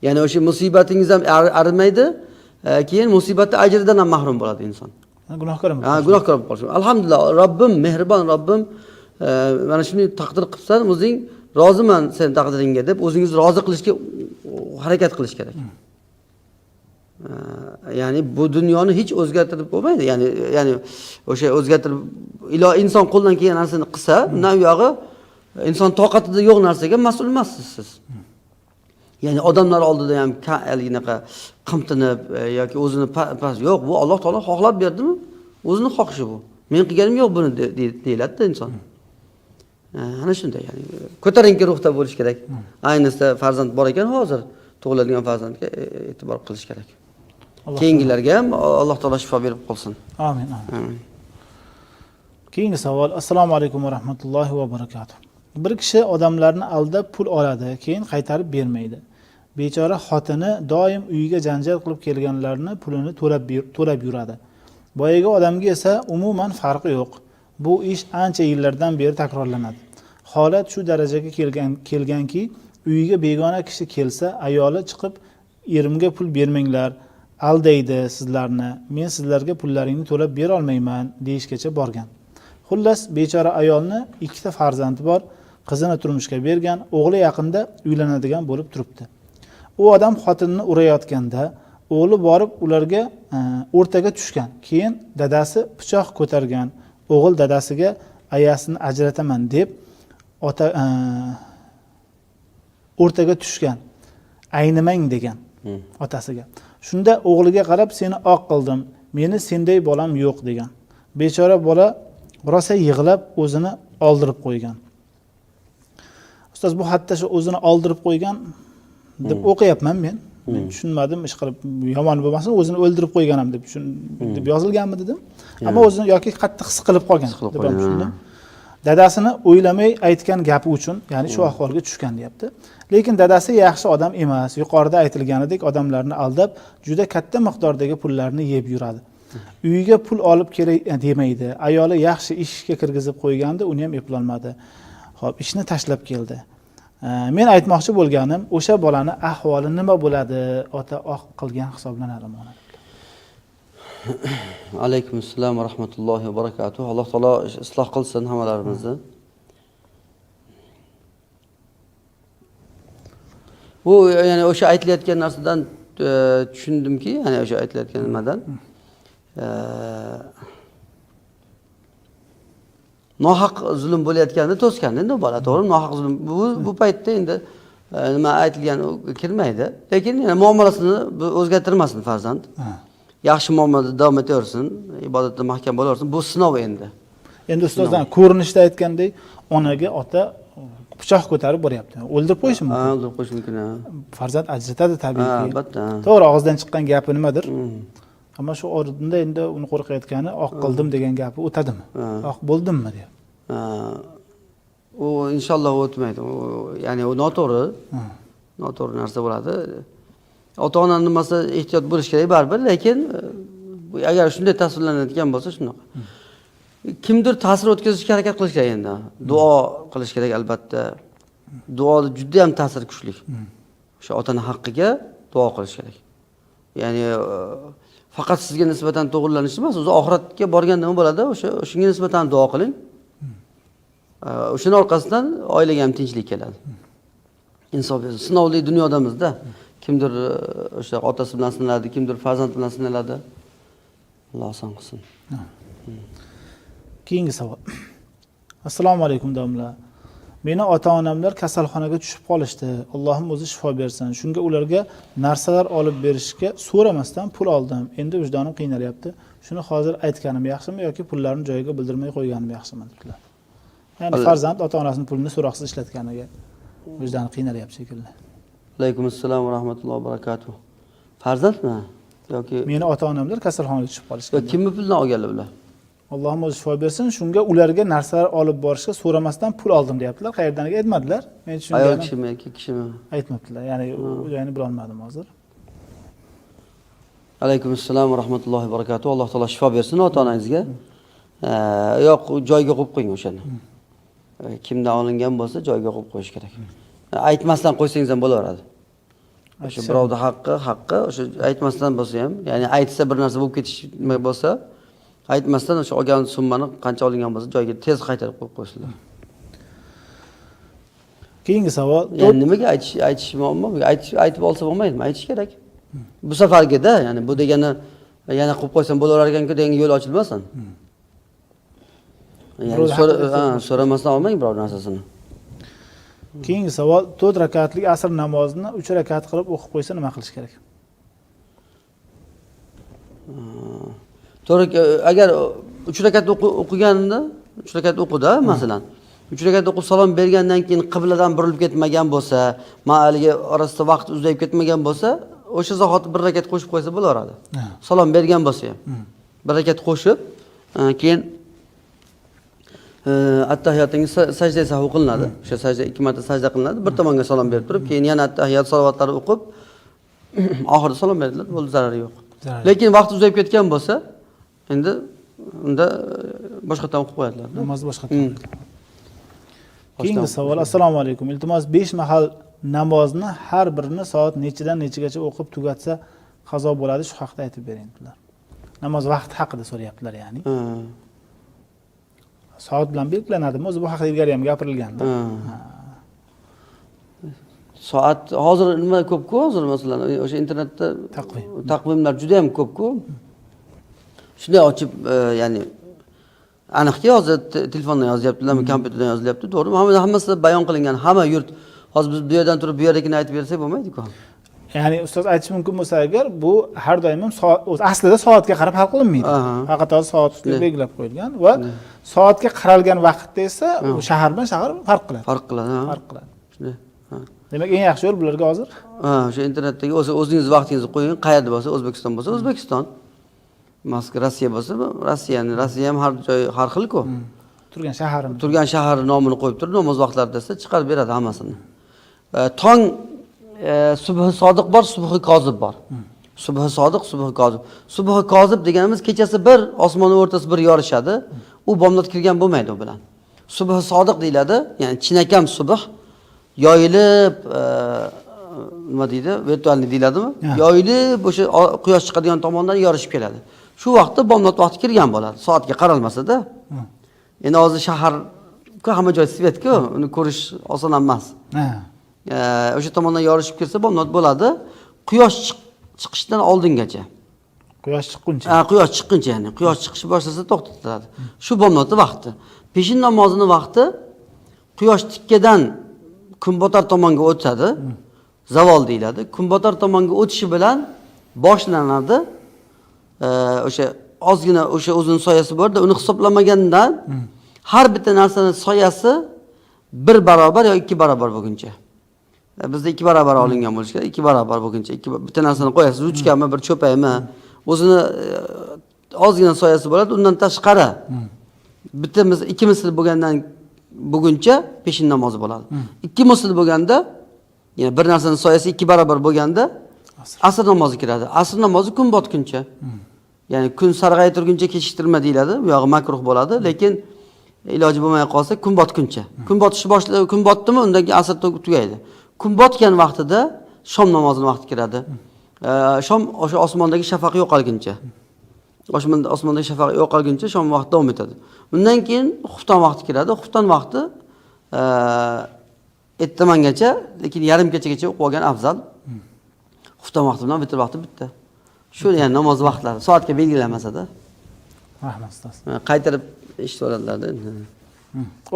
Ya'ni o'sha musibatingiz ham arimaydi, keyin musibatning ajridan ham mahrum bo'ladi inson. Gunohkor bo'lib. Gunohkor bo'lib qolish. Alhamdulillah, Robbim mehribon, Robbim mana shuni taqdir qilsan, o'zing roziman sen taqdiringga deb o'zingizni rozi qilishga harakat qilish kerak. Ya'ni bu dunyoni hech o'zgartirib bo'lmaydi. Ya'ni o'sha o'zgartirib inson qo'ldan kelgan narsani qilsa, undan uyog'i inson toqatida yo'q narsaga mas'ul emassiz siz. Ya'ni odamlar oldida ham haligi qimtinib yoki o'zini pas yo'q, bu Alloh taolo xohlab berdimi? O'zini xohishi bu. Men qilganim yo'q buni deyiladi inson. Ana shunday, ya'ni ko'tarinki ruhda bo'lish kerak. Ayniqsa farzand bor ekan, hozir tug'iladigan farzandga e'tibor qilish kerak. Keyingilarga ham Alloh taolo shifo berib qolsin. Amin, amin. Keyingi savol. Assalomu alaykum va rahmatullohi va barakatuh. Bir kishi odamlarni aldab pul oladi, keyin qaytarib bermaydi. Bechora xotini doim uyiga janjal qilib kelganlarni pulini to'lab yuradi. Boyaga odamga esa umuman farqi yo'q. Bu ish ancha yillardan beri takrorlanadi. Holat shu darajaga kelganki, uyiga begona kishi kelsa, ayoli chiqib, erimga pul bermanglar, aldaydi sizlarni, men sizlarga pullaringni to'lab bera olmayman deyishgacha borgan. Xullas, bechora ayolni ikkita farzandi bor, qizini turmushga bergan, o'g'li yaqinda uylanadigan bo'lib turibdi. U odam xotinini urayotganda, o'g'li borib ularga o'rtaga tushgan. Keyin dadasi pichoq ko'targan. O'g'il dadasiga ayasini ajrataman deb o'rtaga tushgan. Aynimang degan otasiga. Shunda o'g'liga qarab, seni oq qildim, meni senday bolam yo'q degan. Bechora bola rosa yig'lab o'zini oldirib qo'ygan. Ustoz, bu hatto shu o'zini oldirib qo'ygan deb o'qiyapman men. Men tushunmadim, ish qilib yomon bo'lmasin, o'zini o'ldirib qo'ygan ham deb yozilganmi dedim. Ammo o'zini yoki qattiq his qilib qolgan deb ham tushundim. Dadasini o'ylamay aytgan gapi uchun, ya'ni shu ahvolga tushgan deyapti. Lekin dadasi yaxshi odam emas. Yuqorida aytilganidek odamlarni aldab, juda katta miqdordagi pullarni yeb yuradi. Uyiga pul olib kelay demaydi. Ayoli yaxshi ishga kirgizib qo'yganda, uni ham eplolmadi. Xo'p, ishni tashlab keldi. Men aytmoqchi bo'lganim, o'sha bolani ahvoli nima bo'ladi? Ota oq qilgan hisoblanadimi? Alaykum assalom va rahmatullohi va barakatuh. Alloh taolo isloh qilsin hammalarimizni. Bu ya'ni o'sha aytilayotgan narsadan tushundimki, ya'ni o'sha aytilayotgan nimadan nohaq zulm bo'layotganini to'sgan endi bola, to'g'rimi? Nohaq zulm bu paytda endi nima aytilgan kirmaydi. Lekin yana muomalasini o'zgartirmasin farzand. Yaxshi muomalada davom etaversin, ibodatda mahkam bo'laversin. Bu sinov endi. Endi ustozdan ko'rinishda aytgandek, onaga ota pichoq ko'tarib boryapti. O'ldirib qo'yishi mumkin. O'ldirib qo'yish mumkin. Farzand ajratadi tabiiyki. Albatta. To'g'ri, og'izdan chiqqan gapi nimadir? Ammo shu o'rinda endi uni qo'rqayotgani oq qildim degan gapi o'tadimi? Oq bo'ldimmi deb. U inshaalloh o'tmaydi. Ya'ni u noto'g'ri. Noto'g'ri narsa bo'ladi. Ota-ona nimasi ehtiyot bo'lish kerak baribir, lekin agar shunday tasvirlanadigan bo'lsa shunaqa. Kimdir ta'sir o'tkazishga harakat qilish kerak endi. Duo qilish kerak albatta. Duoda juda ham ta'sir kuchli. O'sha otaning haqqiga duo qilish kerak. Ya'ni faqat sizga nisbatan to'g'rilanish emas, o'zi oxiratga borganda nima bo'ladi? Shunga nisbatan duo qiling. O'shaning orqasidan oilaga ham tinchlik keladi. Insof bersin. Sinovli dunyodamizda kimdir o'sha otasi bilan sinaladi, kimdir farzand bilan sinaladi. Alloh oson qilsin. Keyingi savol. Assalomu alaykum domla. Meni ota-onamlar kasalxonaga tushib qolishdi. Allohim o'zi shifo bersin. Shunga ularga narsalar olib berishga so'ramasdan pul oldim. Endi vijdonim qiynalyapti. Shuni hozir aytganim yaxshimi yoki pullarni joyiga bildirmay qo'yganim yaxshimi dedilar. Ya'ni farzand ota-onasining pulini so'roqsiz ishlatganiga vijdoni qiynalyapti shekilli. Alaykum assalom va rahmatullohi va barakatuh. Farzandmi yoki meni ota-onamlar kasalxonaga tushib qolishgan. Kimni pulini olganlar bular? Allohim o'zi shifo bersin. Shunga ularga narsalar olib borishga so'ramasdan pul oldim deyaptilar. Qayerdaniga aytmadilar. Men tushunganim. Ayol kishimi, erkak kishimi? Aytmabdilar. Ya'ni u joyini bila olmadim hozir. Alaykum assalom va rahmatullohi va barakatuh. Alloh taolo shifo bersin ota-onangizga. Yo'q, joyiga qo'yib qo'ying o'shani. Kimdan olingan bo'lsa joyiga qo'yib qo'yish kerak. Aytmasdan qo'ysangiz ham bo'laveradi. O'sha birovning haqqi, o'sha aytmasdan bo'lsa ham, ya'ni aytsa bir narsa bo'lib ketish bo'lsa, aytmasdan o'sha olgan summani qancha olingan bo'lsa joyiga tez qaytarib qo'yib qo'ysinlar. Keyingi savol. Yani nimaga aytish muammo? Aytib olsa bo'lmaydimi? Aytish kerak. Bu safargida, ya'ni bu degani yana qo'yib qo'ysam bo'laverar ekan-ku degan yo'l ochilmasin. Yani so'ramasdan olmang biror narsasini. Keyingi savol, 4 rakatlik asr namozini 3 rakat qilib o'qib qo'ysa nima qilish kerak? To'g'ri, agar 3 rakat o'qiganida, 3 rakat o'qida, masalan, 3 rakat o'qib salom bergandan keyin qibladan burilib ketmagan bo'lsa, ma'aliga orasida vaqt uzayib ketmagan bo'lsa, o'sha zahoti 1 rakat qo'shib qo'ysa bo'laveradi. Salom bergan bo'lsa ham 1 rakat qo'shib, keyin At-tahiyatingiz sajda sahv qilinadi. O'sha sajda 2 marta sajda qilinadi. Bir tomonga salom berib turib, keyin yana at-tahiyat salovatlari o'qib, oxirida salom beriladi. Bo'ldi, zarari yo'q. Lekin vaqt uzayib ketgan bo'lsa, endi unda boshqadan o'qib qo'yadilar. Namoz boshqadan. Keyingi savol. Assalomu alaykum. Iltimos 5 mahal namozni har birini soat nechidan nechigacha o'qib tugatsa qazo bo'ladi, shu haqda aytib bering dedilar. Namoz vaqti haqida so'rayaptilar, ya'ni. Soat bilan belgilanadimi? O'zi bu haqida ilgari ham gapirilgandi. Soat hozir nima ko'p-ku, hozir masalan o'sha internetda taqvimlar juda ham ko'p-ku. Shunday ochib, ya'ni aniqki hozir telefondan yozyaptilarmi, kompyuterdan yozilyapti, to'g'rimi? Hammasi bayon qilingan. Hamma yurt hozir biz bu yerdan turib bu yerlikni aytib bersak bo'lmaydi-ku. Ya'ni ustoz aytish mumkin bo'lsa agar bu har doim ham aslida soatga qarab hal qilinmaydi. Faqat hozir soat ustida belgilab qo'yilgan va soatga qaralgan vaqtda esa shahar bilan shahar farq qiladi. Farq qiladi. Shunday. Demak, eng yaxshi yo'l bularga hozir o'sha internetdagi o'zingiz vaqtingizni qo'ying, qayerda bo'lsa, O'zbekiston bo'lsa, O'zbekiston. Moskva, Rossiya bo'lsa, Rossiyani, Rossiya ham har joy har xil-ku. Turgan shahar nomini qo'yib turib, namoz vaqtlari desa chiqarib beradi hammasini. Tong subhi sodiq bor, subhi kozib bor. Subhi sodiq, subhi kozib. Subhi kozib deganimiz kechasi bir osmonning o'rtasi bir yorishadi. U bomdod kirgan bo'lmaydi u bilan. Subhi sodiq deyiladi, ya'ni chinakam subh yoyilib nima deydi? Virtualni deyladimi? Yoyilib o'sha quyosh chiqadigan tomondan yorishib keladi. Shu vaqtda bomdod vaqti kirgan bo'ladi. Soatga qaralmasa-da. Endi hozir shahar hamma joy svet-ku, uni ko'rish oson emas. O'sha tomondan yorishib kirsa bomdod bo'ladi. Quyosh chiqishdan oldingacha. Quyosh chiqquncha. Quyosh chiqquncha, ya'ni quyosh chiqishni boshlasa to'xtatiladi. Shu bomdodning vaqti. Peshin namozining vaqti quyosh tikkadan kunbotar tomonga o'tadi. Zavol deyiladi. Kunbotar tomonga o'tishi bilan boshlanadi. O'sha ozgina o'sha uzun soyasi bor-da, uni hisoblamagandan har bitta narsaning soyasi 1 barobar yoki 2 barobar bo'lguncha. Bizda 2 barobar olingan bo'lish kerak, 2 barobar bo'lguncha, bitta narsani qo'yasiz, uchganmi, bir cho'paymi, o'zini ozgina soyasi bo'ladi, undan tashqari bittamiz 2 misl bo'lgandan bo'lguncha peshin namozi bo'ladi. 2 misl bo'lganda, ya'ni bir narsaning soyasi 2 barobar bo'lganda asr namozi kiradi. Asr namozi kun botguncha. Ya'ni kun sarg'ayib turguncha kechiktirma deyiladi. Bu yog'i makruh bo'ladi, lekin iloji bo'lmay qolsa kun botguncha. Kun botishni boshlaydi, kun botdimi, undan keyin asr tugaydi. Kun botgan vaqtida shom namozining vaqti kiradi. Shom o'sha osmondagi shafaq yo'qolguncha. Osmondagi shafaq yo'qolguncha shom vaqti davom etadi. Undan keyin xufton vaqti kiradi. Xufton vaqti ertamangacha, lekin yarim kechagacha o'qib olgan afzal. Xufton vaqti bilan vitr vaqti bitta. Shu ya'ni namoz vaqtlari soatga belgilanmasa-da. Rahmat ustoz. Qaytarib eshitib oladilar-da.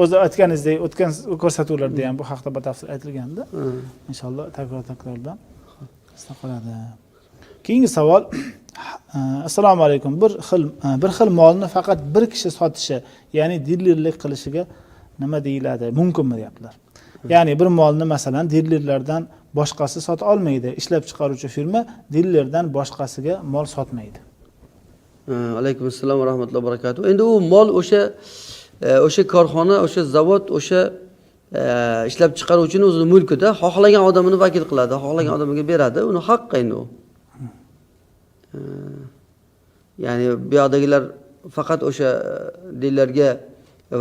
O'zi aytganingizdek, o'tgan ko'rsatuvlarda ham bu haqda batafsil aytilgandi. Inshaalloh takrordan esda qoladi. Keyingi savol. Assalomu alaykum. Bir xil molni faqat bir kishi sotishi, ya'ni dilerlik qilishiga nima deyiladi? Mumkinmi deyaptilar. Ya'ni bir molni masalan dilerlardan boshqasi sota olmaydi. Ishlab chiqaruvchi firma dilerdan boshqasiga mol sotmaydi. Alaykum assalom va rahmatullohi va barakatuh. Endi u mol o'sha korxona, o'sha zavod, o'sha ishlab chiqaruvchining o'zining mulkida, xohlagan odamini vakil qiladi, xohlagan odamiga beradi, uni haqqi endi u. Ya'ni bu yoqdagilar faqat o'sha dilerga,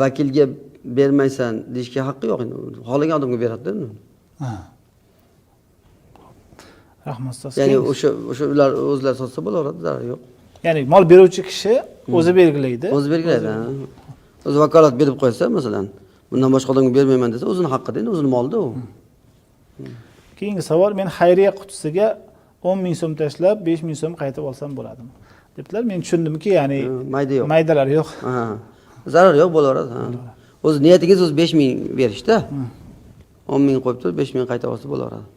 vakilga bermaysan deyishga haqqi yo'q endi. Xohlagan odamga beradi endi. Rahmat ustoz. Ya'ni o'sha ular o'zlari sotsa bo'laveradi, zarar yo'q. Ya'ni mol beruvchi kishi o'zi belgilaydi. O'zi belgilaydi. O'zi vakolat berib qo'ysa, masalan, bundan boshqa odamga bermayman desa, o'zini haqqida, endi o'zining molida u. Keyingi savol, men xayriya qutisiga 10 ming so'm tashlab 5 ming so'm qaytib olsam bo'ladimi? Debdilar. Men tushundimki, ya'ni mayda yo'q. Maydalar yo'q. Zarar yo'q bo'laveradi. O'zi niyatingiz o'zi 5 ming berishda. 10 ming qo'yib turib 5 ming qaytib olsa bo'laveradi.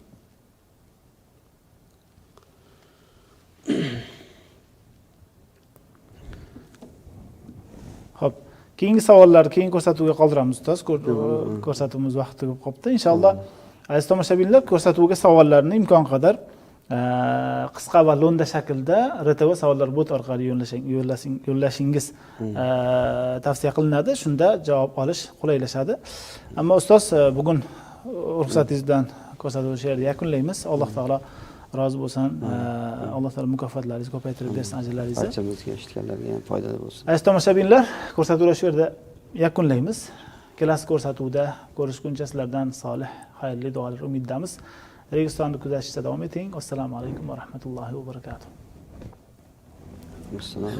Xo'p, keyingi savollar keyin ko'rsatuvga qoldiramiz ustoz. Ko'rsatuvimiz vaqti tugab qopti. Inshaalloh aziz tomoshabinlar, ko'rsatuvga savollarni imkon qadar qisqa va lo'nda shaklda RTV savollar bot orqali yo'llashingiz tavsiya qilinadi. Shunda javob olish qulaylashadi. Ammo ustoz, bugun ruxsatingiz bilan ko'rsatuvni shu yerda yakunlaymiz. Alloh taolo rozi bo'lsin. Alloh taolo mukofotlaringizni ko'paytirib bersin, ajrlaringizni. Barchamizga eshitganlarga ham foydali bo'lsin. Aziz tomoshabinlar, ko'rsatuvni shu yerda yakunlaymiz. Kelasi ko'rsatuvda ko'rishguncha sizlardan solih, xayrli duolar umiddamiz. Registonni kuzatishda davom eting. Assalomu alaykum va rahmatullohi va barakatuh. Assalom.